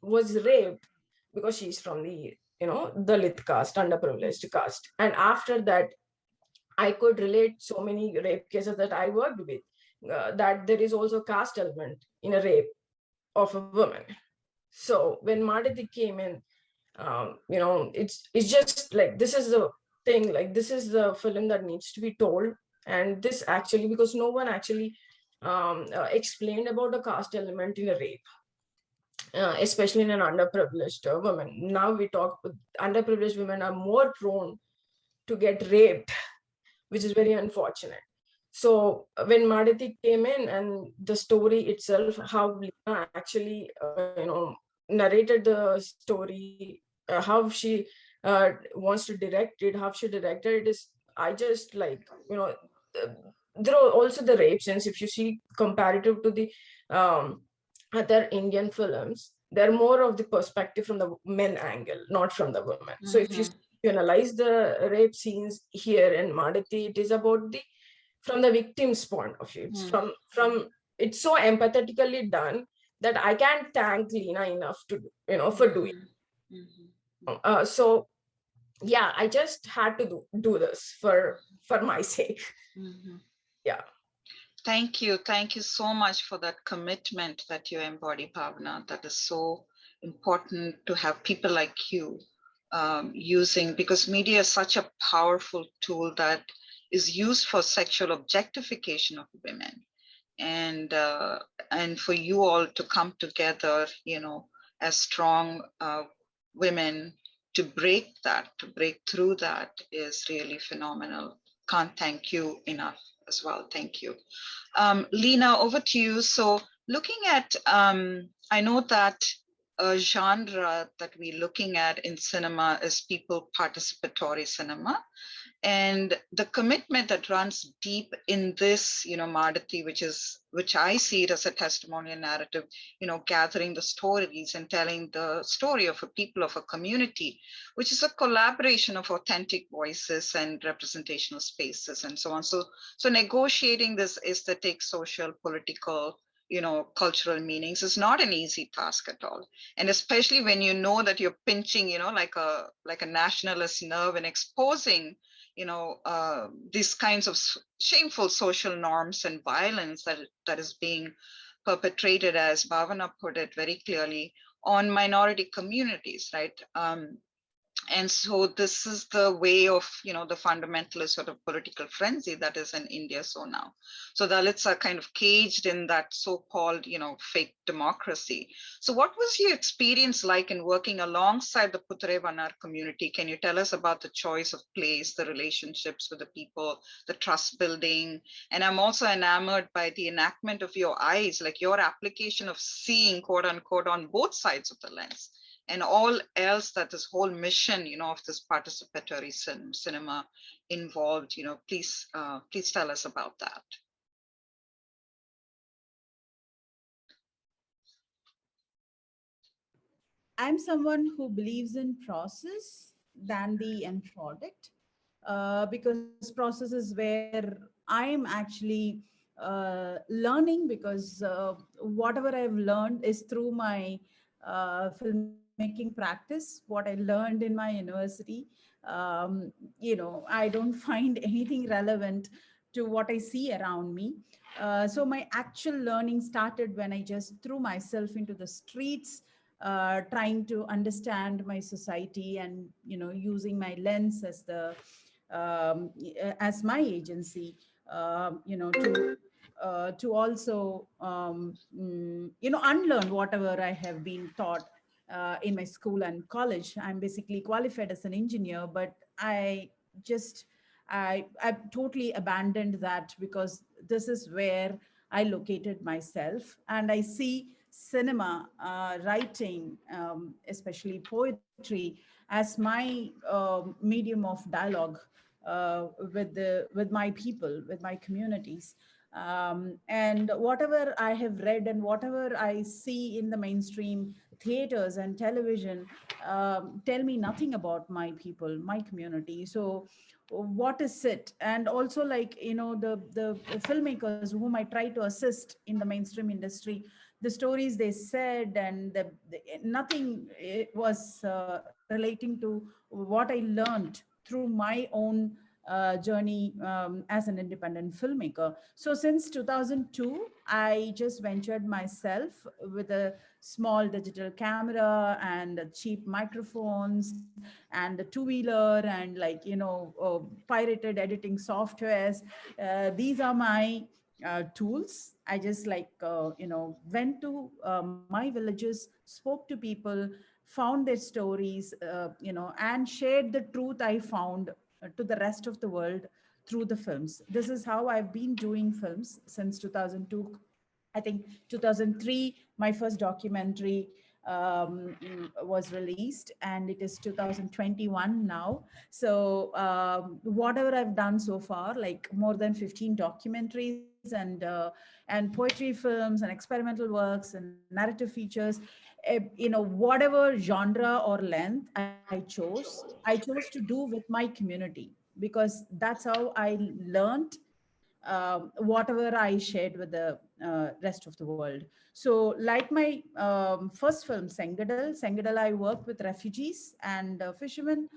C: was raped because she's from the Dalit caste, underprivileged caste. And after that, I could relate so many rape cases that I worked with, that there is also caste element in a rape of a woman. So when Maadathy came in, it's just like, this is the thing, like, this is the film that needs to be told. And this actually, because no one actually explained about the caste element in a rape, especially in an underprivileged woman. Now we talk, underprivileged women are more prone to get raped, which is very unfortunate. So when Maadathy came in, and the story itself, how Leena actually narrated the story, how she wants to direct it, how she directed it, is, I just like, there are also the rape scenes. If you see comparative to the other Indian films, they're more of the perspective from the men angle, not from the women. So if you analyze the rape scenes here in Maadathy, it is about the, from the victim's point of view. It's from it's so empathetically done that I can't thank Leena enough to for doing. So yeah, I just had to do this for my sake. Yeah.
B: Thank you so much for that commitment that you embody, Bhavana. That is so important to have people like you using, because media is such a powerful tool that is used for sexual objectification of women, and for you all to come together, as strong women, to break through that is really phenomenal. Can't thank you enough as well. Thank you. Leena, over to you. So looking at, I know that a genre that we're looking at in cinema is people participatory cinema. And the commitment that runs deep in this, Maadathy, which I see it as a testimonial narrative, gathering the stories and telling the story of a people, of a community, which is a collaboration of authentic voices and representational spaces and so on. So negotiating this aesthetic, social, political, cultural meanings is not an easy task at all. And especially when you know that you're pinching, like a nationalist nerve and exposing, these kinds of shameful social norms and violence that is being perpetrated, as Bhavana put it very clearly, on minority communities, right? And so this is the way of, the fundamentalist sort of political frenzy that is in India so now. So Dalits are kind of caged in that so-called, fake democracy. So what was your experience like in working alongside the Putre Vanar community? Can you tell us about the choice of place, the relationships with the people, the trust building? And I'm also enamored by the enactment of your eyes, like your application of seeing, quote unquote, on both sides of the lens, and all else that this whole mission, of this participatory cinema involved. Please tell us about that.
D: I'm someone who believes in process than the end product, because process is where I'm actually learning, because whatever I've learned is through my filmmaking practice, what I learned in my university. I don't find anything relevant to what I see around me. So my actual learning started when I just threw myself into the streets, trying to understand my society, and using my lens as the as my agency, to also unlearn whatever I have been taught in my school and college. I'm basically qualified as an engineer, but just I've totally abandoned that, because this is where I located myself, and I see cinema, writing, especially poetry, as my medium of dialogue with my people, with my communities. And whatever I have read and whatever I see in the mainstream theaters and television tell me nothing about my people, my community. So what is it? And also, like, the filmmakers whom I try to assist in the mainstream industry, the stories they said, and nothing was relating to what I learned through my own journey as an independent filmmaker. So since 2002, I just ventured myself with a small digital camera and cheap microphones and a two-wheeler, and, like, pirated editing softwares. These are my tools. I just, like, went to my villages, spoke to people, found their stories, and shared the truth I found to the rest of the world through the films. This is how I've been doing films since 2002. I think 2003, my first documentary was released, and it is 2021 now. So whatever I've done so far, like more than 15 documentaries, and poetry films and experimental works and narrative features, whatever genre or length I chose to do with my community, because that's how I learned whatever I shared with the rest of the world. So, like my first film, Sengadal, I worked with refugees and fishermen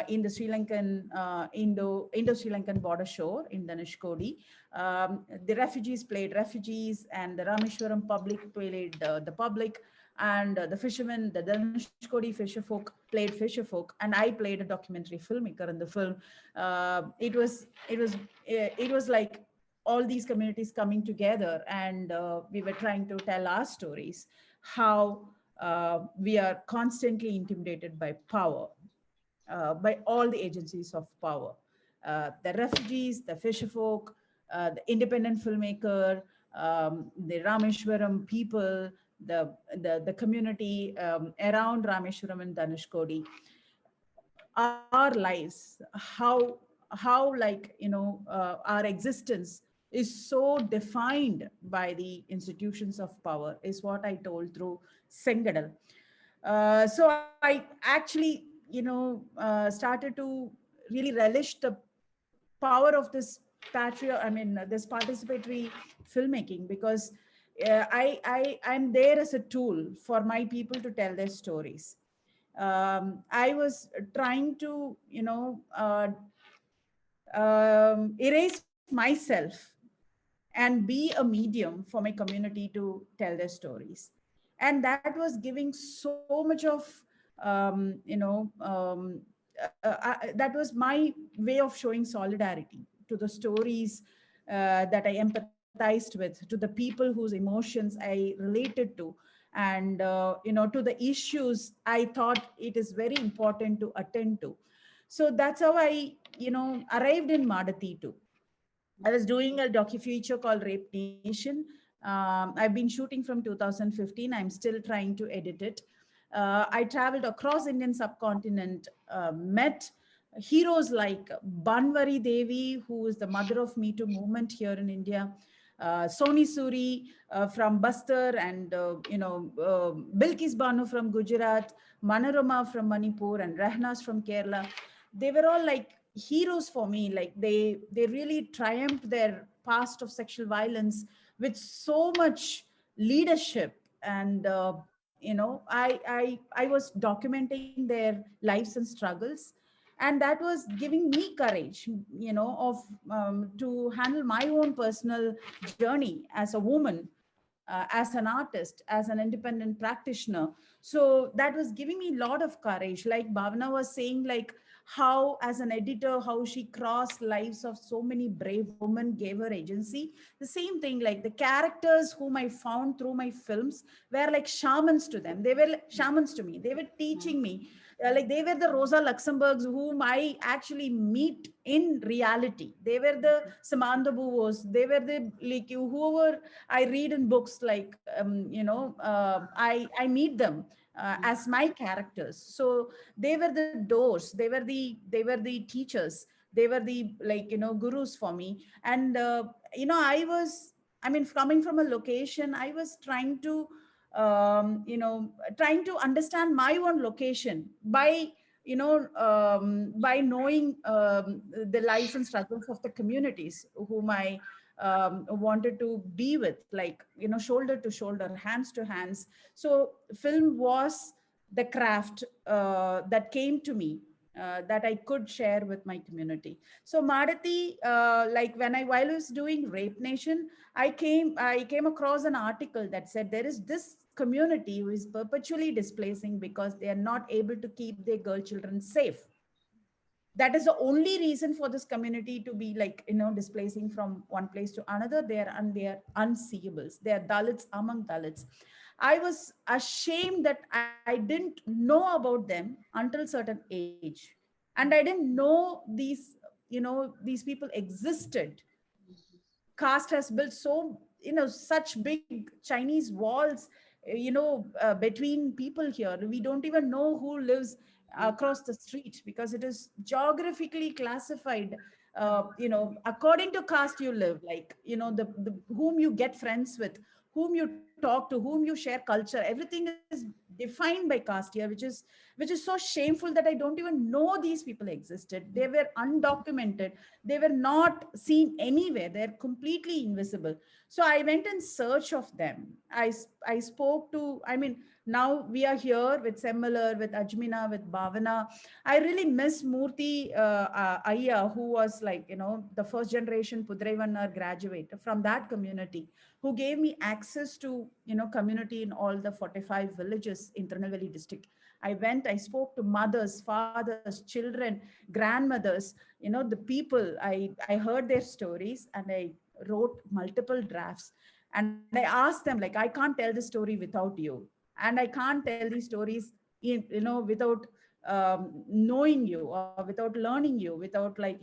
D: in the Sri Lankan, Indo-Sri Lankan border shore in Dhanushkodi. The refugees played refugees, and the Rameshwaram public played the public, and the fishermen, the Dhanushkodi fisher folk, played fisher folk, and I played a documentary filmmaker in the film. It was like all these communities coming together, and we were trying to tell our stories, how we are constantly intimidated by power, by all the agencies of power. The refugees, the fisherfolk, the independent filmmaker, the Rameshwaram people, the community around Rameshwaram and Dhanushkodi. Our lives, how how, like, our existence is so defined by the institutions of power, is what I told through Sengadal. So I actually, started to really relish the power of this this participatory filmmaking, because I'm there as a tool for my people to tell their stories. I was trying to, erase myself and be a medium for my community to tell their stories. And that was giving so much of, that was my way of showing solidarity to the stories that I empathized with, to the people whose emotions I related to, and to the issues I thought it is very important to attend to. So that's how I, arrived in Maadathy too. I was doing a docu-feature called Rape Nation. I've been shooting from 2015. I'm still trying to edit it. I traveled across Indian subcontinent, met heroes like Banwari Devi, who is the mother of Me Too movement here in India, Soni Suri from Bastar, and Bilkis Banu from Gujarat, Manorama from Manipur, and Rehnas from Kerala. They were all like heroes for me. Like they really triumphed their past of sexual violence with so much leadership. And I was documenting their lives and struggles, and that was giving me courage, of to handle my own personal journey as a woman, as an artist, as an independent practitioner. So that was giving me a lot of courage. Like Bhavana was saying, like how as an editor, how she crossed lives of so many brave women, gave her agency. The same thing, like the characters whom I found through my films were like shamans to them. They were like shamans to me. They were teaching me. Like they were the Rosa Luxemburgs whom I actually meet in reality. They were the Samantha Buvos. They were the, like, whoever I read in books, like I meet them as my characters. So they were the doors. They were the teachers. They were the, like, gurus for me. And coming from a location, I was trying to understand my own location by by knowing the lives and struggles of the communities whom I wanted to be with, like, shoulder to shoulder, hands to hands. So film was the craft that came to me, that I could share with my community. So Maadathy, like while I was doing Rape Nation, I came across an article that said there is this community who is perpetually displacing because they are not able to keep their girl children safe. That is the only reason for this community to be, like, displacing from one place to another. They are unseeables. They are Dalits among Dalits. I was ashamed that I didn't know about them until certain age, and I didn't know these people existed. Caste has built so, such big Chinese walls, between people here. We don't even know who lives across the street, because it is geographically classified, according to caste you live, like, the whom you get friends with, whom you talk to, whom you share culture, everything is defined by caste here, which is so shameful that I don't even know these people existed. They were undocumented. They were not seen anywhere. They're completely invisible. So I went in search of them. I spoke to, now we are here with Semmalar, with Ajmina, with Bhavana. I really miss Murthy Ayya, who was, like, the first generation Pudraivannar graduate from that community, who gave me access to, community in all the 45 villages in Tirunelveli district. I spoke to mothers, fathers, children, grandmothers, the people. I heard their stories, and I wrote multiple drafts. And I asked them, like, I can't tell the story without you, and I can't tell these stories without knowing you, or without learning you, without, like,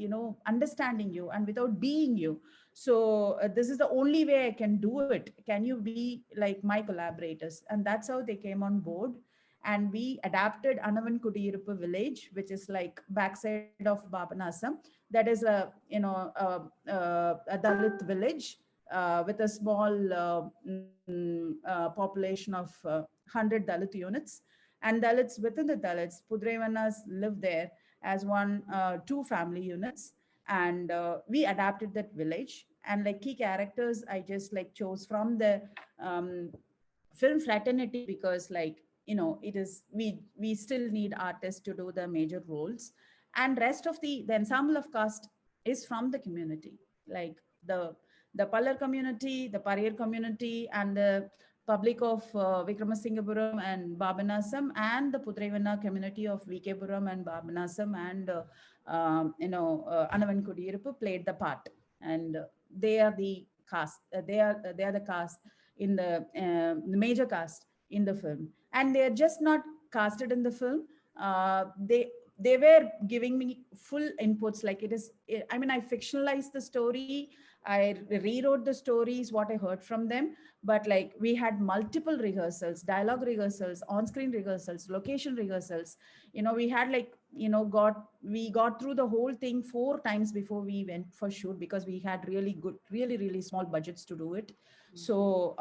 D: understanding you, and without being you. So this is the only way I can do it. Can you be like my collaborators? And that's how they came on board. and we adapted Anavan Kudiyiruppu village, which is like backside of Bhavanasam. That is a Dalit village with a small population of 100 Dalit units. And Dalits within the Dalits, Pudrevanas live there as two family units. And we adapted that village. And like key characters, I just like chose from the film fraternity, because like, it is, we still need artists to do the major roles. And rest of the ensemble of cast is from the community, like the Pallar community, the Pariyar community, and the public of Vikramasinghapuram and Babanasam, and the Pudrevana community of Vikepuram and Babanasam, and Anavan Kudiyiruppu played the part. And they are the cast. They are the cast in the major cast in the film, and they are just not casted in the film. They were giving me full inputs. Like I mean, I fictionalized the story, I rewrote the stories, what I heard from them. But like, we had multiple rehearsals, dialogue rehearsals, on-screen rehearsals, location rehearsals. We had like, we got through the whole thing 4 times before we went for shoot, because we had really good, really small budgets to do it. So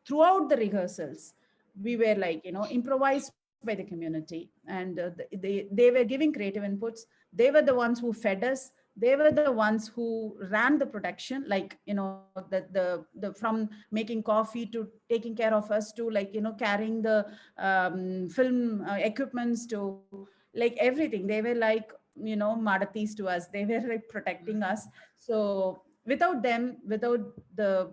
D: throughout the rehearsals, we were like, improvised by the community, and they were giving creative inputs. They were the ones who fed us. They were the ones who ran the production, like, the from making coffee to taking care of us, to like, carrying the film equipments, to like everything. They were like, Maadathys to us. They were like protecting us. So without them, without the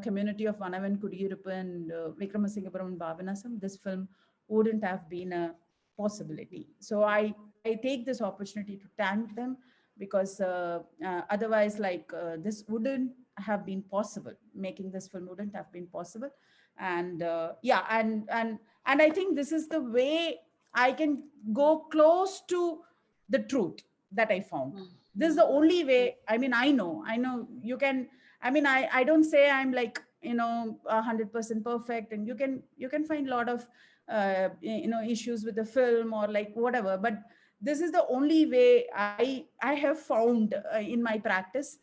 D: community of Anavan Kudiyiruppu and Vikramasinghapuram and Babanasam, this film wouldn't have been a possibility. So I take this opportunity to thank them, because otherwise, like, this wouldn't have been possible. Making this film wouldn't have been possible. And yeah, and I think this is the way I can go close to the truth that I found. This is the only way. I mean, I know you can. I mean, I don't say I'm like, 100% perfect, and you can find a lot of issues with the film or like whatever. But this is the only way I have found in my practice,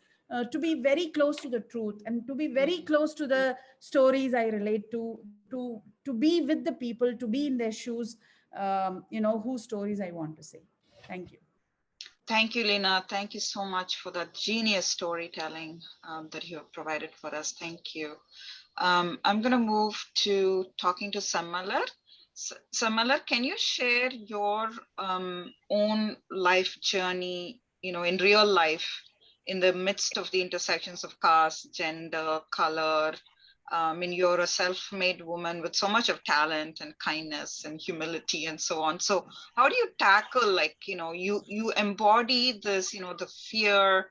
D: to be very close to the truth, and to be very close to the stories I relate to be with the people, to be in their shoes, whose stories I want to say. Thank you.
B: Thank you, Leena. Thank you so much for that genius storytelling that you have provided for us. Thank you. I'm going to move to talking to Semmalar. Semmalar, can you share your own life journey, in real life, in the midst of the intersections of caste, gender, color? You're a self-made woman with so much of talent and kindness and humility and so on. So how do you tackle, like, you embody this, the fear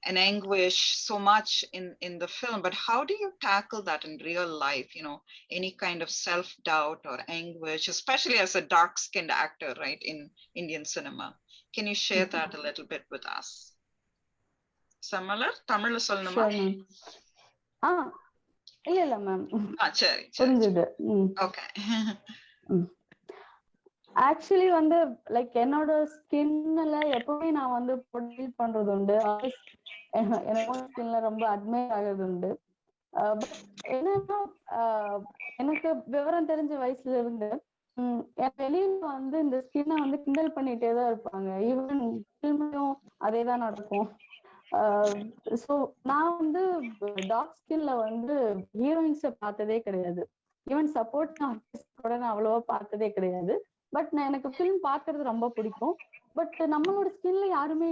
B: and anguish so much in the film, but how do you tackle that in real life? Any kind of self-doubt or anguish, especially as a dark-skinned actor, right, in Indian cinema. Can you share that a little bit with us? Semmalar, Tamil solnuma?
E: இல்ல ma'am.
B: சரி
E: புரிஞ்சுது.
B: Okay.
E: Actually வந்து like என்னோட ஸ்கின்ல எப்பவுமே நான் வந்து feel பண்றது உண்டு. என்னோட ஸ்கின்ல ரொம்ப அட்மையர் ஆகிறது உண்டு. பட் என்னன்னா, எனக்கு விவரம் தெரிஞ்ச வயசுல இருந்து வெளியில வந்து இந்த ஸ்கின்னை வந்து கிண்டல் பண்ணிட்டே தான் இருப்பாங்க. ஈவன் ஃபில்ம்லயும் அதே தான் நடக்கும். ஸோ நான் வந்து டார்க் ஸ்கின்ல வந்து ஹீரோயின்ஸை பார்த்ததே கிடையாது. ஈவன் சப்போர்ட் ஆர்டிஸ்ட் கூட நான் அவ்வளவா பார்த்ததே கிடையாது. பட் எனக்கு ஃபிலிம் பார்க்கறது ரொம்ப பிடிக்கும். பட் நம்மளோட ஸ்கின்ல யாருமே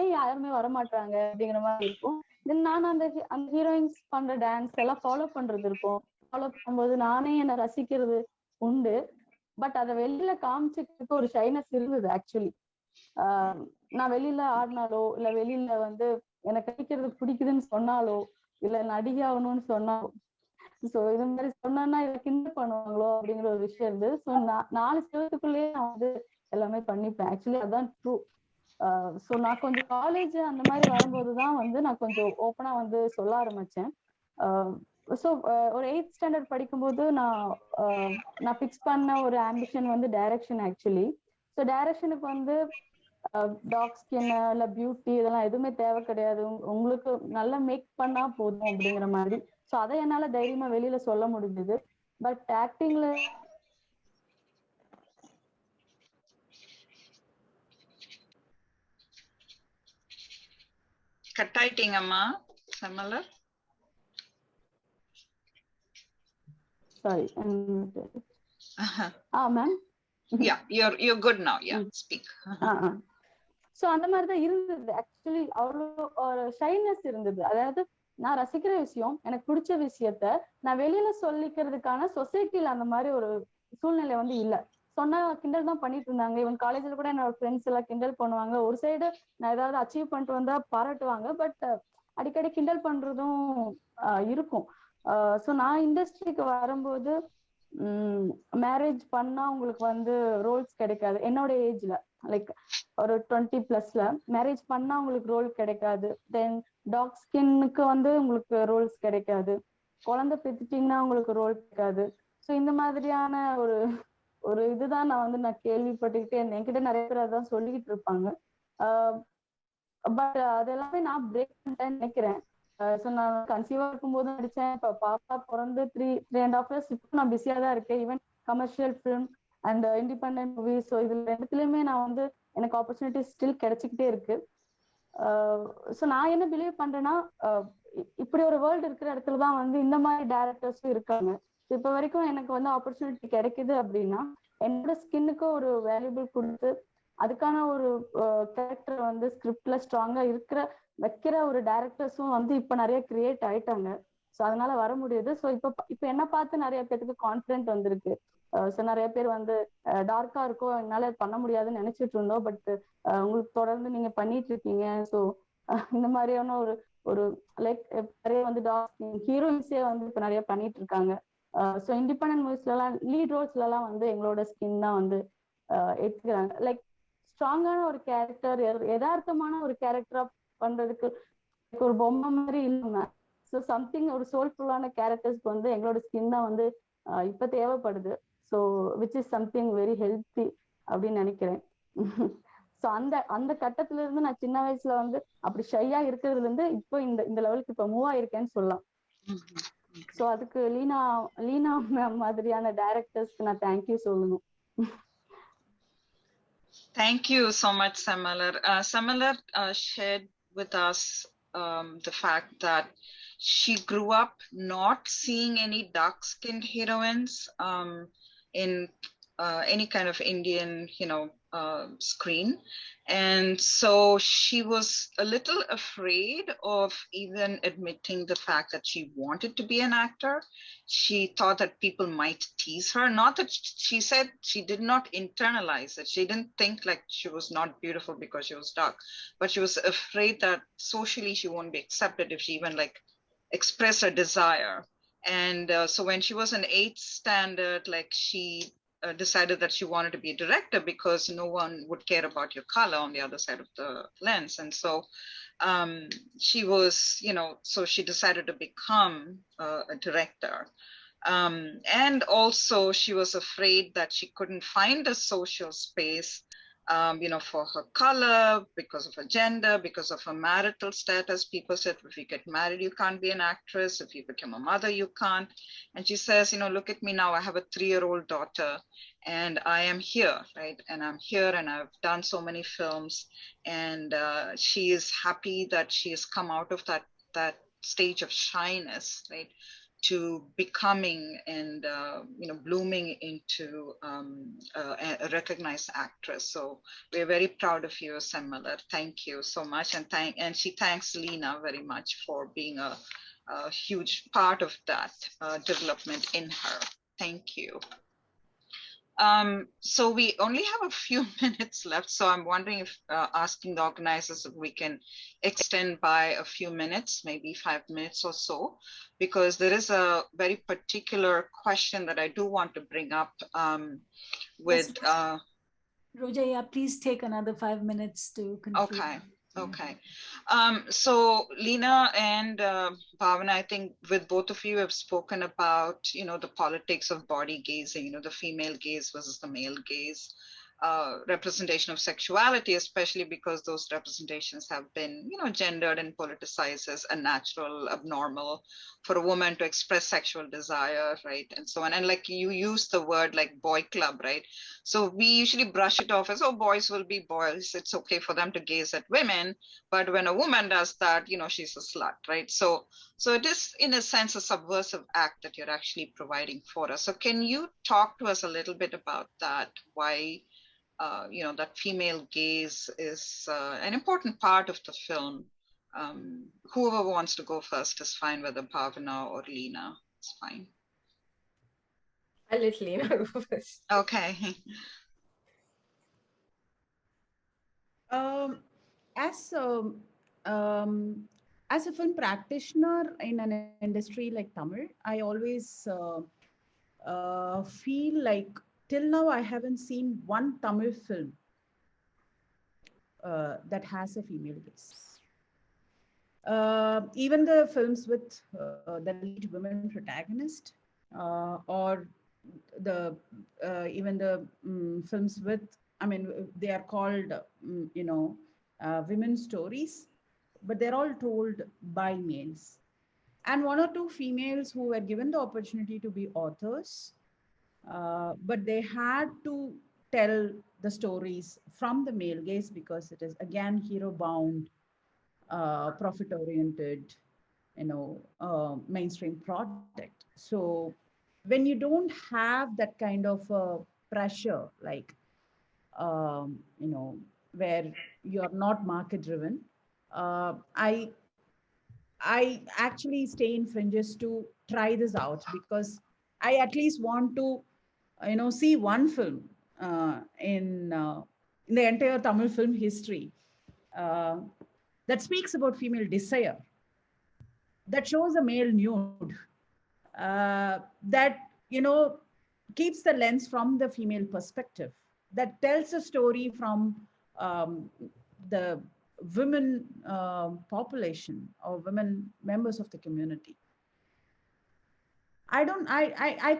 E: ஏன் யாருமே வரமாட்டாங்க அப்படிங்கிற மாதிரி இருக்கும். தென் நான் அந்த ஹீரோயின்ஸ் பண்ற டான்ஸ் எல்லாம் ஃபாலோ பண்றது இருக்கும். ஃபாலோ பண்ணும்போது நானே என்னை ரசிக்கிறது உண்டு. பட் அதை வெளியில காமிச்சுக்கிறதுக்கு ஒரு ஷைனஸ் இருந்தது. ஆக்சுவலி நான் வெளியில ஆடினாலோ இல்ல வெளியில வந்து எனக்கு நடிக்கிறது பிடிக்குதுன்னு சொன்னாலோ இல்ல நடிகை ஆகணும்னு சொன்னாலோ, ஸோ இது மாதிரி சொன்னா இதை கிண்டல் பண்ணுவாங்களோ அப்படிங்கிற ஒரு விஷயம் இருந்தது. ஸோ 4 வருஷத்துக்குள்ளேயே நான் வந்து எல்லாமே பண்ணிப்பேன். ஆக்சுவலி அதான் ட்ரூ. ஸோ நான் கொஞ்சம் காலேஜ் அந்த மாதிரி வரும்போதுதான் வந்து நான் கொஞ்சம் ஓப்பனா வந்து சொல்ல ஆரம்பிச்சேன். ஸோ ஒரு 8th ஸ்டாண்டர்ட் படிக்கும்போது நான் ஃபிக்ஸ் பண்ண ஒரு ஆம்பிஷன் வந்து டைரக்ஷன் ஆக்சுவலி. ஸோ டைரக்ஷனுக்கு வந்து டாக் ஸ்கின் இல்ல பியூட்டி இதெல்லாம் எதுவுமே தேவை கிடையாது, உங்களுக்கு நல்லா மேக் பண்ணா போதும் அப்படிங்கிற மாதிரி. ஸோ அதை என்னால தைரியமா வெளியில சொல்ல முடிஞ்சது. பட் ஆக்டிங்ல
B: கட் ஆயிட்டீங்கம்மா Semmalar.
E: Sorry ma'am.
B: Yeah, you're good now. Yeah, speak.
E: So அந்த மாதிரிதான் இருந்தது ஆக்சுவலி. அவ்வளோ ஒரு ஷைனஸ் இருந்தது. அதாவது நான் ரசிக்கிற விஷயம், எனக்கு பிடிச்ச விஷயத்த நான் வெளியில சொல்லிக்கிறதுக்கான சொசைட்டில அந்த மாதிரி ஒரு சூழ்நிலை வந்து இல்ல. சொன்னா கிண்டல் தான் பண்ணிட்டு இருந்தாங்க. இவன் காலேஜ்ல கூட என்னோட ஃப்ரெண்ட்ஸ் எல்லாம் கிண்டல் பண்ணுவாங்க. ஒரு சைடு நான் ஏதாவது அச்சீவ் பண்ணிட்டு வந்தா பாராட்டுவாங்க, பட் அடிக்கடி கிண்டல் பண்றதும் இருக்கும். ஸோ நான் இண்டஸ்ட்ரிக்கு வரும்போது மேரேஜ் பண்ணா உங்களுக்கு வந்து ரோல்ஸ் கிடைக்காது. என்னோட ஏஜ்ல லைக் ஒரு 20+ மேரேஜ் பண்ணா உங்களுக்கு ரோல் கிடைக்காது. தென் டாக் ஸ்கின்னுக்கு வந்து உங்களுக்கு ரோல்ஸ் கிடைக்காது. குழந்தை பெற்றுட்டீங்கன்னா உங்களுக்கு ரோல் கிடைக்காது. ஸோ இந்த மாதிரியான ஒரு இதுதான் நான் கேள்விப்பட்டுக்கிட்டே இருந்தேன். என்கிட்ட நிறைய பேர் அதான் சொல்லிக்கிட்டு இருப்பாங்க. பட் அதெல்லாமே நான் பிரேக் பண்ணிட்டேன்னு நினைக்கிறேன். ஸோ நான் கன்சீவா இருக்கும்போது நடிச்சேன். இப்போ பாப்பா பிறந்து 3.5 years இப்போ நான் பிஸியா தான் இருக்கேன். Even commercial film and independent movies, so இதுல ரெண்டுத்துலயுமே நான் வந்து எனக்கு ஆப்பர்ச்சுனிட்டி ஸ்டில் கிடைச்சிக்கிட்டே இருக்கு. ஸோ நான் என்ன பிலீவ் பண்றேன்னா, இப்படி ஒரு வேர்ல்டு இருக்கிற இடத்துலதான் வந்து இந்த மாதிரி டைரக்டர்ஸும் இருக்காங்க. இப்போ வரைக்கும் எனக்கு வந்து ஆப்பர்ச்சுனிட்டி கிடைக்குது அப்படின்னா என்னோட ஸ்கின்னுக்கு ஒரு வேல்யூபிள் கொடுத்து அதுக்கான ஒரு கேரக்டர் வந்து ஸ்கிரிப்ட்ல ஸ்ட்ராங்கா வைக்கிற ஒரு டைரக்டர்ஸும் வந்து இப்ப நிறைய கிரியேட் ஆயிட்டாங்க. ஸோ அதனால வர முடியுது. ஸோ இப்போ என்ன பார்த்து நிறைய பேருக்கு கான்ஃபிடென்ட் வந்திருக்கு. ஸோ நிறைய பேர் வந்து டார்க்கா இருக்கோ என்னால பண்ண முடியாதுன்னு நினைச்சிட்டு இருந்தோம். பட் உங்களுக்கு தொடர்ந்து நீங்க பண்ணிட்டு இருக்கீங்க. ஸோ இந்த மாதிரியான ஒரு லைக் நிறைய வந்து ஹீரோயின்ஸே வந்து இப்ப நிறைய பண்ணிட்டு இருக்காங்க. ஸோ இண்டிபெண்டன்ட் மூவிஸ்ல எல்லாம் லீட் ரோல்ஸ்ல எல்லாம் வந்து எங்களோட ஸ்கின் தான் வந்து எடுத்துக்கிறாங்க. லைக் ஸ்ட்ராங்கான ஒரு கேரக்டர், யதார்த்தமான ஒரு கேரக்டரா பண்றதுக்கு ஒரு பொம்மை மாதிரி இல்லாம ஸோ சம்திங் ஒரு சோல்ஃபுல்லான கேரக்டர்ஸ்க்கு வந்து எங்களோட ஸ்கின் தான் வந்து இப்ப தேவைப்படுது. So which is something very healthy அப்படின்னு நினைக்கிறேன். ஸோ அந்த கட்டத்துல இருந்து நான் சின்ன வயசுல வந்து அப்படி ஷையா இருக்கிறதுல இருந்து இப்போ இந்த லெவலுக்கு இப்போ மூவ் ஆயிருக்கேன்னு சொல்லலாம். ஸோ அதுக்கு லீனா மேம் மாதிரியான டைரக்டர்ஸ்க்கு நான் தேங்க்யூ சொல்லணும்.
B: Thank you so much, Semmalar. Semmalar shared with us the fact that she grew up not seeing any dark-skinned heroines in any kind of Indian, screen. And so she was a little afraid of even admitting the fact that she wanted to be an actor. She thought that people might tease her. Not that she said she did not internalize it. She didn't think like she was not beautiful because she was dark, but she was afraid that socially she won't be accepted if she even like expressed a desire. And so when she was in 8th standard, like she decided that she wanted to be a director because no one would care about your color on the other side of the lens. And so she was, so she decided to become a director. And also she was afraid that she couldn't find a social space, for her color, because of her gender, because of her marital status. People said, if you get married, you can't be an actress. If you become a mother, you can't. And she says, look at me now. I have a 3-year-old daughter and I am here, right? And I'm here and I've done so many films. And she is happy that she has come out of that stage of shyness, right? To becoming and blooming into a recognized actress. So we're very proud of you, Semmalar. Thank you so much, and she thanks Leena very much for being a huge part of that development in her. Thank you. So we only have a few minutes left, so I'm wondering if asking the organizers if we can extend by a few minutes, maybe 5 minutes or so, because there is a very particular question that I do want to bring up with...
G: Roja, yeah, please take another 5 minutes to conclude.
B: Okay. So Leena and Bhavana, I think with both of you have spoken about, the politics of body gazing, the female gaze versus the male gaze, representation of sexuality, especially because those representations have been, gendered and politicized as unnatural, abnormal for a woman to express sexual desire, right? And so on. And like you use the word like boy club, right? So we usually brush it off as, oh, boys will be boys. It's okay for them to gaze at women. But when a woman does that, she's a slut, right? So it is, in a sense, a subversive act that you're actually providing for us. So can you talk to us a little bit about that? Why, that female gaze is an important part of the film. Whoever wants to go first is fine, whether Bhavana or Leena, it's fine.
C: I'll let Leena go first.
B: Okay.
D: As a film practitioner in an industry like Tamil, I always feel like till now I haven't seen one Tamil film that has a female gaze. Even the films with the lead women protagonist, or the even the films with, I mean, they are called, women stories, but they're all told by males. And one or two females who were given the opportunity to be authors, but they had to tell the stories from the male gaze because it is again hero bound, profit oriented, mainstream product. So when you don't have that kind of pressure, like, where you're not market driven, I actually stay in fringes to try this out because I at least want to, see one film in the entire Tamil film history uh, that speaks about female desire, that shows a male nude, that, keeps the lens from the female perspective, that tells a story from the women population or women members of the community. I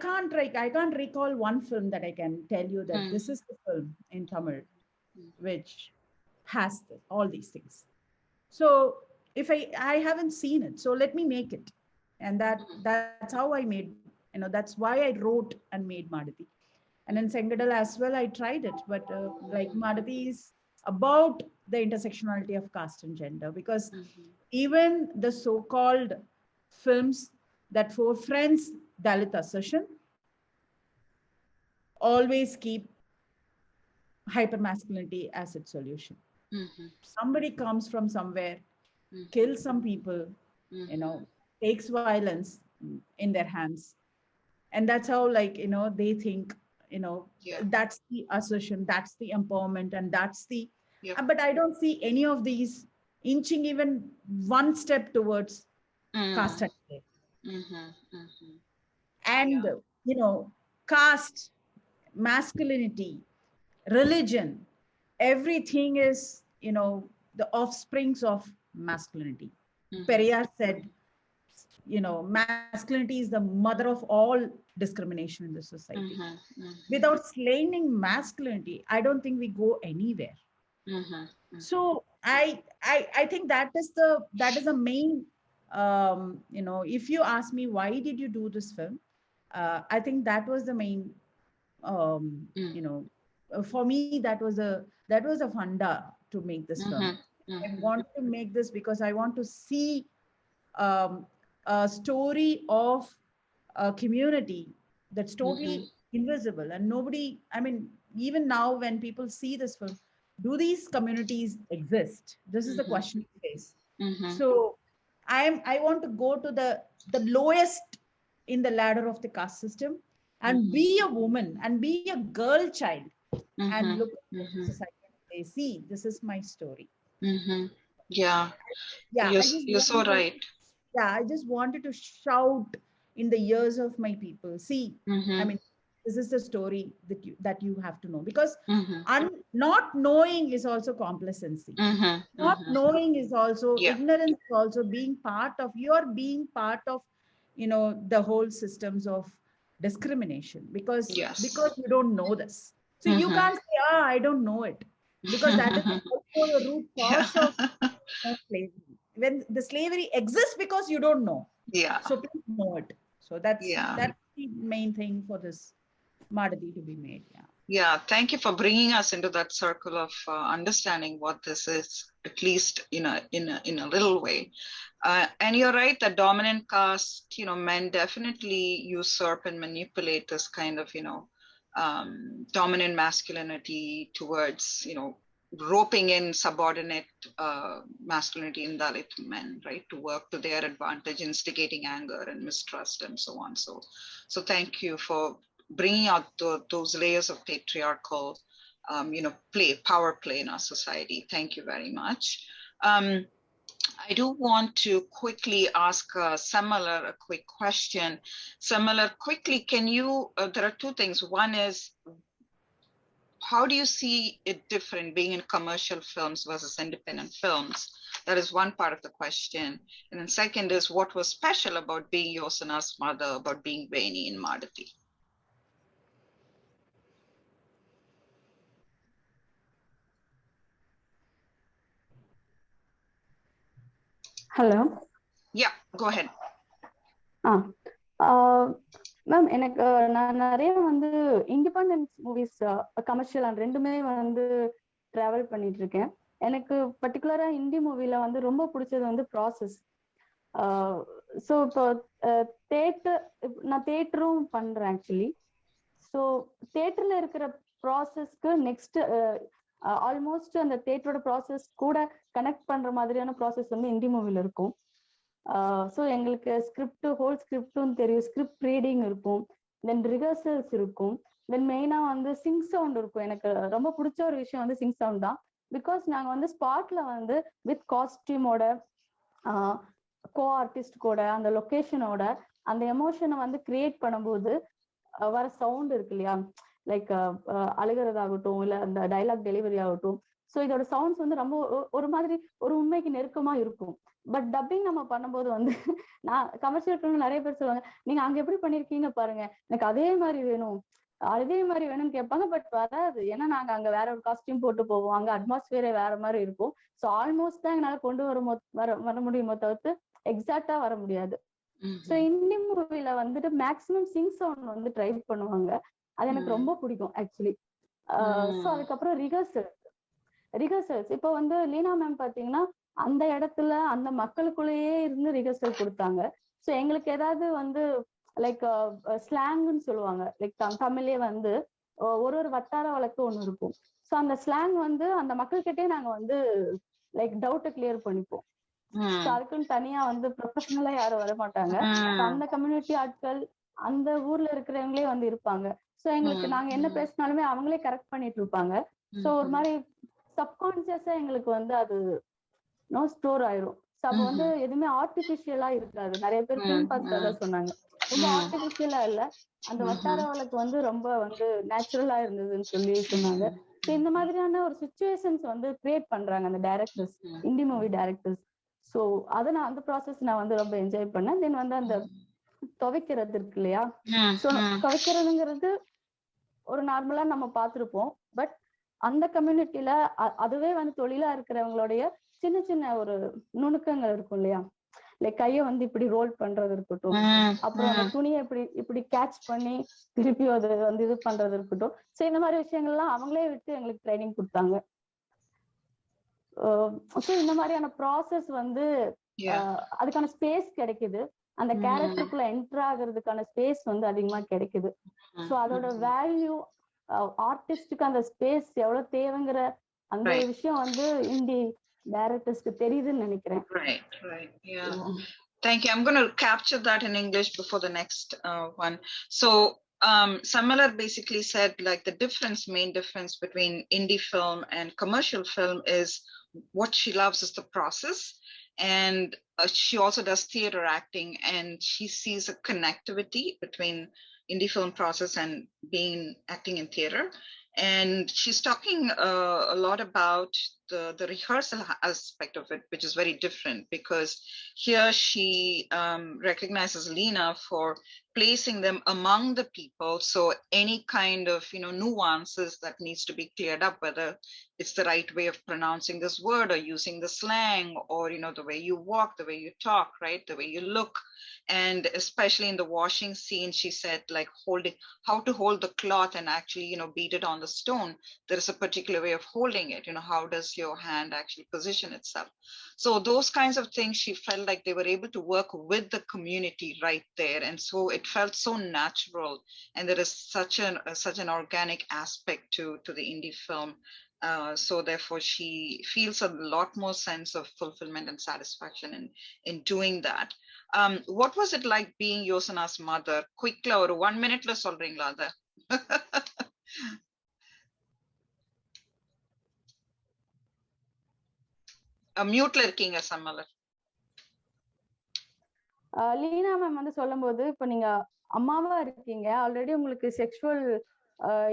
D: can't recall one film that I can tell you that this is the film in Tamil which has all these things. So if I haven't seen it, so let me make it. And that's how I made, that's why I wrote and made Maadathy. And in Sengadal as well, I tried it. But like Maadathy is about the intersectionality of caste and gender, because even the so-called films that forefronts Dalit assertion always keep hypermasculinity as its solution. Somebody comes from somewhere, kills some people, takes violence in their hands. And that's how, like, they think, that's the assertion, that's the empowerment, and that's the, but I don't see any of these inching even one step towards caste and caste, masculinity, religion, everything is, the offsprings of masculinity. Periyar said, masculinity is the mother of all discrimination in the society. Without slaying masculinity, I don't think we go anywhere. So I think that is the main, if you ask me why did you do this film, I think that was the main, for me, that was a funda to make this film. I want to make this because I want to see a story of a community that's totally invisible and nobody, I mean, even now when people see this film, do these communities exist? This is the question you face. So I want to go to the lowest in the ladder of the caste system and be a woman and be a girl child and look at society and say, see, this is my story.
B: Yeah, you're so right.
D: Yeah, I just wanted to shout in the ears of my people. See, I mean, this is the story that you have to know, because
B: Mm-hmm.
D: not knowing is also complacency.
B: Mm-hmm.
D: Not knowing is also ignorance, is also being part of the whole systems of discrimination, because you don't know this. So you can't say, I don't know it, because that is also the root cause of slavery. When the slavery exists because you don't know. So please know it. So that's the main thing for this Maadathy to be made.
B: Thank you for bringing us into that circle of understanding what this is, at least in a little way. And you're right, the dominant caste, men definitely usurp and manipulate this kind of, dominant masculinity towards, roping in subordinate masculinity in Dalit men, right, to work to their advantage, instigating anger and mistrust and so on. So thank you for bringing out those layers of patriarchal, power play in our society. Thank you very much. I do want to quickly ask Semmalar a quick question. Semmalar, quickly, can you, there are two things. One is, how do you see it different being in commercial films versus independent films? That is one part of the question. And then second is, what was special about being Yosana's mother, about being Veni in Maadathy?
E: Hello.
B: Yeah, go ahead.
E: Ma'am எனக்கு நான் நிறைய வந்து independence movies commercial and ரெண்டுமே வந்து travel பண்ணிட்டு இருக்கேன். எனக்கு பர்டிகுலரா ஹிந்தி மூவில வந்து ரொம்ப பிடிச்சது வந்து ப்ராசஸ். ஸோ இப்போ நான் தேட்டரும் பண்றேன் ஆக்சுவலி. ஸோ தேட்டர்ல இருக்கிற ப்ராசஸ்க்கு நெக்ஸ்ட் ஆல்மோஸ்ட் அந்த தேட்டரோட ப்ராசஸ் கூட கனெக்ட் பண்ற மாதிரியான ப்ராசஸ் வந்து ஹிந்தி மூவில இருக்கும். ஸோ எங்களுக்கு ஹோல் ஸ்கிரிப்டும் தெரியும், ஸ்கிரிப்ட் ரீடிங் இருக்கும், தென் ரிஹர்சல்ஸ் இருக்கும், தென் மெயினா வந்து சிங் சவுண்ட் இருக்கும். எனக்கு ரொம்ப பிடிச்ச ஒரு விஷயம் வந்து சிங் சவுண்ட் தான். பிகாஸ் நாங்க வந்து ஸ்பாட்ல வந்து வித் காஸ்டியூமோட, கோ ஆர்டிஸ்ட் கூட, அந்த லொக்கேஷனோட அந்த எமோஷனை வந்து கிரியேட் பண்ணும்போது வர சவுண்ட் இருக்கு இல்லையா, லைக் அழுகிறதாகட்டும் இல்ல அந்த டைலாக் டெலிவரி ஆகட்டும். ஸோ இதோட சவுண்ட்ஸ் வந்து ரொம்ப ஒரு மாதிரி ஒரு உண்மைக்கு நெருக்கமா இருக்கும். பட் டப்பிங் நம்ம பண்ணும்போது வந்து நான் கமர்ஷியல் ஃபிலிம் நிறைய பேர் சொல்லுவாங்க, நீங்க அங்க எப்படி பண்ணிருக்கீங்க பாருங்க, எனக்கு அதே மாதிரி வேணும்னு கேட்பாங்க. பட் வராது, ஏன்னா நாங்க அங்க வேற ஒரு காஸ்டியூம் போட்டு போவோம், அங்க அட்மாஸ்பியரே வேற மாதிரி இருக்கும். ஸோ ஆல்மோஸ்ட் தான் எங்களால கொண்டு வர முடியுமோ தவிர்த்து எக்ஸாக்டா வர முடியாது. ஸோ ஹிந்தி மூவில வந்துட்டு மேக்சிமம் சிங் சவுண்ட் வந்து ட்ரை பண்ணுவாங்க, அது எனக்கு ரொம்ப பிடிக்கும் ஆக்சுவலி. ஸோ அதுக்கப்புறம் ரிஹர்சல்ஸ் இப்போ வந்து லீனா மேம் பாத்தீங்கன்னா அந்த இடத்துல அந்த மக்களுக்குள்ளேயே இருந்து ரிஹர்சல் கொடுத்தாங்க. ஸோ எங்களுக்கு ஏதாவது வந்து லைக் ஸ்லாங்னு சொல்லுவாங்க, லைக் தமிழ்லயே வந்து ஒரு வட்டார வழக்கு ஒண்ணு இருக்கும். ஸோ அந்த ஸ்லாங் வந்து அந்த மக்கள்கிட்டே நாங்க வந்து லைக் டவுட்டை கிளியர் பண்ணிப்போம். ஸோ அதுக்குன்னு தனியா வந்து ப்ரொஃபஷனலா யாரும் வர மாட்டாங்க. அந்த கம்யூனிட்டி ஆட்கள் அந்த ஊர்ல இருக்கிறவங்களே வந்து இருப்பாங்க. ஸோ எங்களுக்கு நாங்க என்ன பேசினாலுமே அவங்களே கரெக்ட் பண்ணிட்டு இருப்பாங்க. ஸோ ஒரு மாதிரி சப்கான்சியஸா எங்களுக்கு வந்து அது ஸ்டோர் ஆயிரும். ஸோ அப்போ வந்து எதுவுமே ஆர்டிபிஷியலா இருக்காது. நிறைய பேர் ஃபிலிம் பார்த்து சொன்னாங்க, ரொம்ப ஆர்டிபிஷியலா இல்ல, அந்த வட்டார வழக்கு வந்து ரொம்ப வந்து நேச்சுரலா இருந்ததுன்னு சொல்லி சொன்னாங்க. ஸோ இந்த மாதிரியான ஒரு சிச்சுவேஷன்ஸ் வந்து கிரியேட் பண்றாங்க அந்த directors, Hindi movie directors. So அதை நான் அந்த ப்ராசஸ் நான் வந்து ரொம்ப என்ஜாய் பண்ணேன். தென் வந்து அந்த துவைக்கிறது இருக்கு இல்லையா, ஸோ துவைக்கிறதுங்கிறது ஒரு நார்மலா நம்ம பார்த்திருப்போம். பட் அந்த கம்யூனிட்டியில அதுவே வந்து தொழிலா இருக்கிறவங்களுடைய சின்ன சின்ன ஒரு நுணுக்கங்கள் இருக்கும் இல்லையா, லைக் கையை வந்து இப்படி ரோல் பண்றது இருக்கட்டும், அப்புறம் அந்த துணியை இப்படி கேட்ச் பண்ணி திருப்பி அது வந்து இது பண்றது இருக்கட்டும். ஸோ இந்த மாதிரி விஷயங்கள்லாம் அவங்களே விட்டு எங்களுக்கு ட்ரைனிங் கொடுத்தாங்க. ஸோ இந்த மாதிரியான ப்ராசஸ் வந்து அதுக்கான ஸ்பேஸ் கிடைக்குது, அந்த கேரக்டருக்குள்ள என்டர் ஆகுறதுக்கான ஸ்பேஸ் வந்து அதிகமா கிடைக்குது. ஸோ அதோட வேல்யூ ஆர்டிஸ்டுக்கு அந்த ஸ்பேஸ் எவ்வளவு தேவைங்கிற அந்த ஒரு விஷயம் வந்து இந்தி டைரக்டர்ஸ்க்கு தெரியுதுன்னு நினைக்கிறேன்.
B: Right. Yeah. Thank you. I'm going to capture that in English before the next one. So Semmalar basically said like the main difference between indie film and commercial film is what she loves is the process, and she also does theater acting, and she sees a connectivity between indie film process and being acting in theater. And she's talking a lot about the rehearsal aspect of it, which is very different, because here she recognizes Leena for placing them among the people. So any kind of nuances that needs to be cleared up, whether it's the right way of pronouncing this word or using the slang, or the way you walk, the way you talk, right, the way you look. And especially in the washing scene, she said, like, holding, how to hold the cloth and actually beat it on the stone. There is a particular way of holding it. How does your hand actually position itself? So those kinds of things, she felt like they were able to work with the community right there, and so it felt so natural. And there is such an organic aspect to the indie film. So therefore, she feels a lot more sense of fulfillment and satisfaction in doing that. What was it like being Yosana's mother? Quickly, or 1 minute la solringla adha? Mute இருக்கீங்க Semmalar.
E: Leena ma'am வந்து சொல்லும்போது, இப்ப நீங்க அம்மாவா இருக்கீங்க, already உங்களுக்கு sexual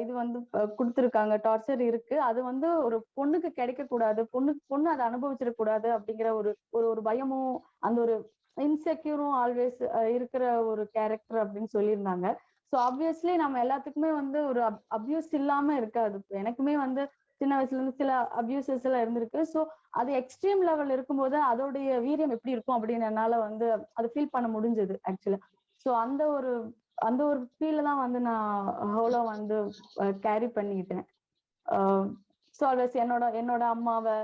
E: இது வந்து கொடுத்துருக்காங்க, டார்ச்சர் இருக்கு. அது வந்து ஒரு பொண்ணுக்கு கிடைக்க கூடாது, பொண்ணு அதை அனுபவிச்சிடக்கூடாது அப்படிங்கிற ஒரு ஒரு பயமும் அந்த ஒரு இன்செக்யூரும் ஆல்வேஸ் இருக்கிற ஒரு கேரக்டர் அப்படின்னு சொல்லியிருந்தாங்க. ஸோ ஆப்வியஸ்லி நம்ம எல்லாத்துக்குமே வந்து ஒரு அப்யூஸ் இல்லாம இருக்காது. எனக்குமே வந்து சின்ன வயசுல இருந்து சில அபியூசஸ் எல்லாம் இருந்திருக்கு. ஸோ அது எக்ஸ்ட்ரீம் லெவல் இருக்கும்போது அதோடைய வீரியம் எப்படி இருக்கும் அப்படின்னு என்னால வந்து அதை ஃபீல் பண்ண முடிஞ்சது ஆக்சுவலா. ஸோ அந்த ஒரு ஃபீல தான் வந்து நான் ஹோலோ வந்து கேரி பண்ணிக்கிட்டேன். ஸோ ஆல்வேஸ் என்னோட அம்மாவை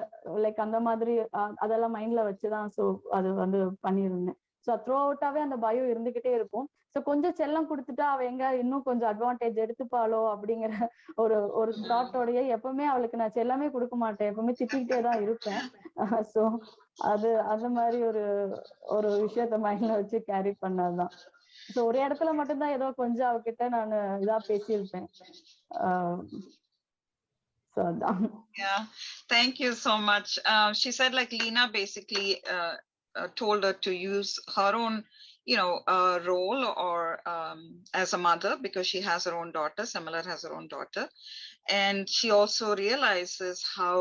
E: லைக் அந்த மாதிரி அதெல்லாம் மைண்ட்ல வச்சுதான் ஸோ அது வந்து பண்ணியிருந்தேன். ஸோ த்ரூ அவுட்டாவே அந்த பயம் இருந்துகிட்டே இருக்கும். ஸோ கொஞ்சம் செல்லம் கொடுத்துட்டா அவ எங்க இன்னும் கொஞ்சம் அட்வான்டேஜ் எடுத்துப்பாளோ அப்படிங்கிற ஒரு தாட்டோடய எப்பவுமே அவளுக்கு நான் செல்லமே கொடுக்க மாட்டேன், எப்பவுமே திட்டிகிட்டே தான் இருப்பேன். ஸோ அது அந்த மாதிரி ஒரு விஷயத்த மைண்ட்ல வச்சு கேரி பண்ணதுதான். ஸோ ஒரு இடத்துல மட்டும்தான் ஏதோ கொஞ்சம் அவகிட்ட நான் இதா பேசியிருப்பேன். So
B: yeah, thank you so much. She said like Leena basically told her to use her own role or as a mother, because she has her own daughter. Semmalar has her own daughter. And she also realizes how,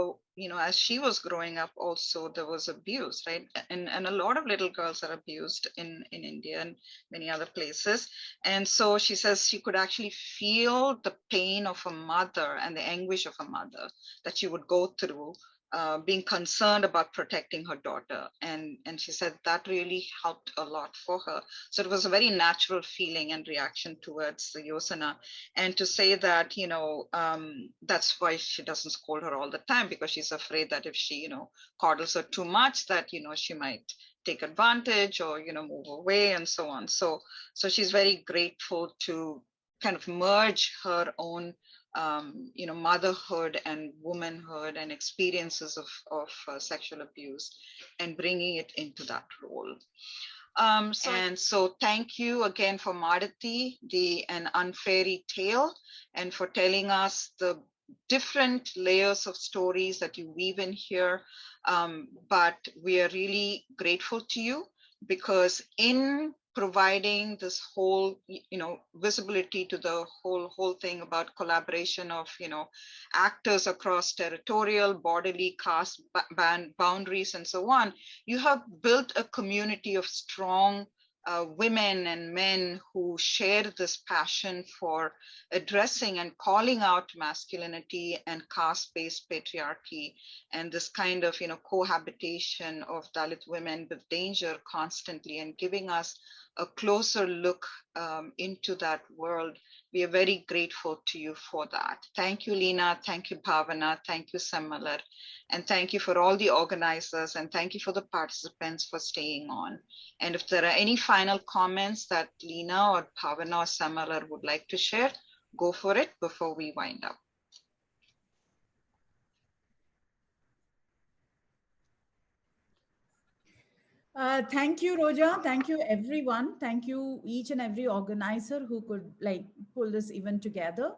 B: as she was growing up also, there was abuse, right? And a lot of little girls are abused in India and many other places. And so she says she could actually feel the pain of a mother and the anguish of a mother that she would go through, being concerned about protecting her daughter. And she said that really helped a lot for her. So it was a very natural feeling and reaction towards the Yosana. And to say that, that's why she doesn't scold her all the time, because she's afraid that if she, coddles her too much, that, she might take advantage or, move away and so on. So she's very grateful to kind of merge her own motherhood and womanhood and experiences of sexual abuse and bringing it into that role. So thank you again for Maadathy, an unfairy tale, and for telling us the different layers of stories that you weave in here. But we are really grateful to you, because in providing this whole visibility to the whole thing about collaboration of actors across territorial, bodily, caste boundaries and so on, you have built a community of strong women and men who share this passion for addressing and calling out masculinity and caste-based patriarchy and this kind of cohabitation of Dalit women with danger constantly, and giving us a closer look into that world. We are very grateful to you for that. Thank you, Leena. Thank you, Bhavana. Thank you, Semmalar. And thank you for all the organizers, and thank you for the participants for staying on. And if there are any final comments that Leena or Bhavana or Semmalar would like to share, go for it before we wind up.
D: Thank you, Roja. Thank you, everyone. Thank you, each and every organizer who could pull this event together.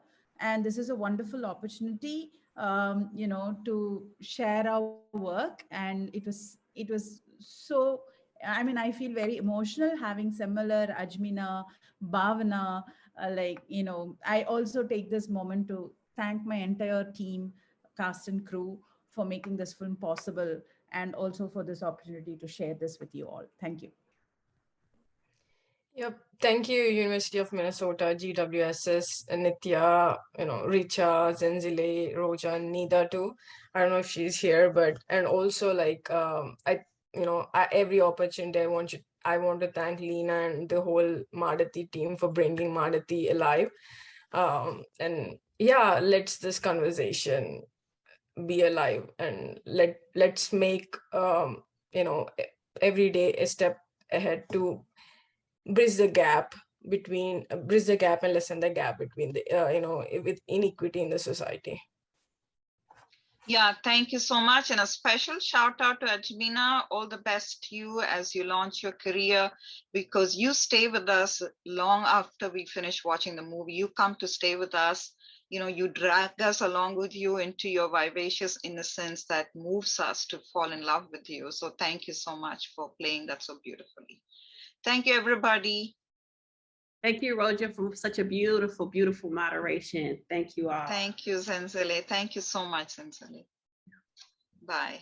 D: And this is a wonderful opportunity, to share our work. And it was so I mean, I feel very emotional having Semmalar, Ajmina, Bhavana, I also take this moment to thank my entire team, cast and crew for making this film possible, and also for this opportunity to share this with you all. Thank you.
C: Yep. Thank you, University of Minnesota, GWSS, Nitya, Richa, Zenzile, Roja, and Nida too. I don't know if she's here, but and also every opportunity I want to thank Leena and the whole Maadathy team for bringing Maadathy alive. And yeah, let's this conversation be alive, and let's make every day a step ahead to bridge the gap and lessen the gap between with inequity in the society.
B: Yeah, thank you so much. And a special shout out to Ajmina. All the best to you as you launch your career, because you stay with us long after we finish watching the movie. You come to stay with us. You drag us along with you into your vivacious innocence that moves us to fall in love with you. So thank you so much for playing that so beautifully. Thank you, everybody.
A: Thank you, Roja, for such a beautiful, beautiful moderation. Thank you all.
B: Thank you, Zenzele. Thank you so much, Zenzele. Bye.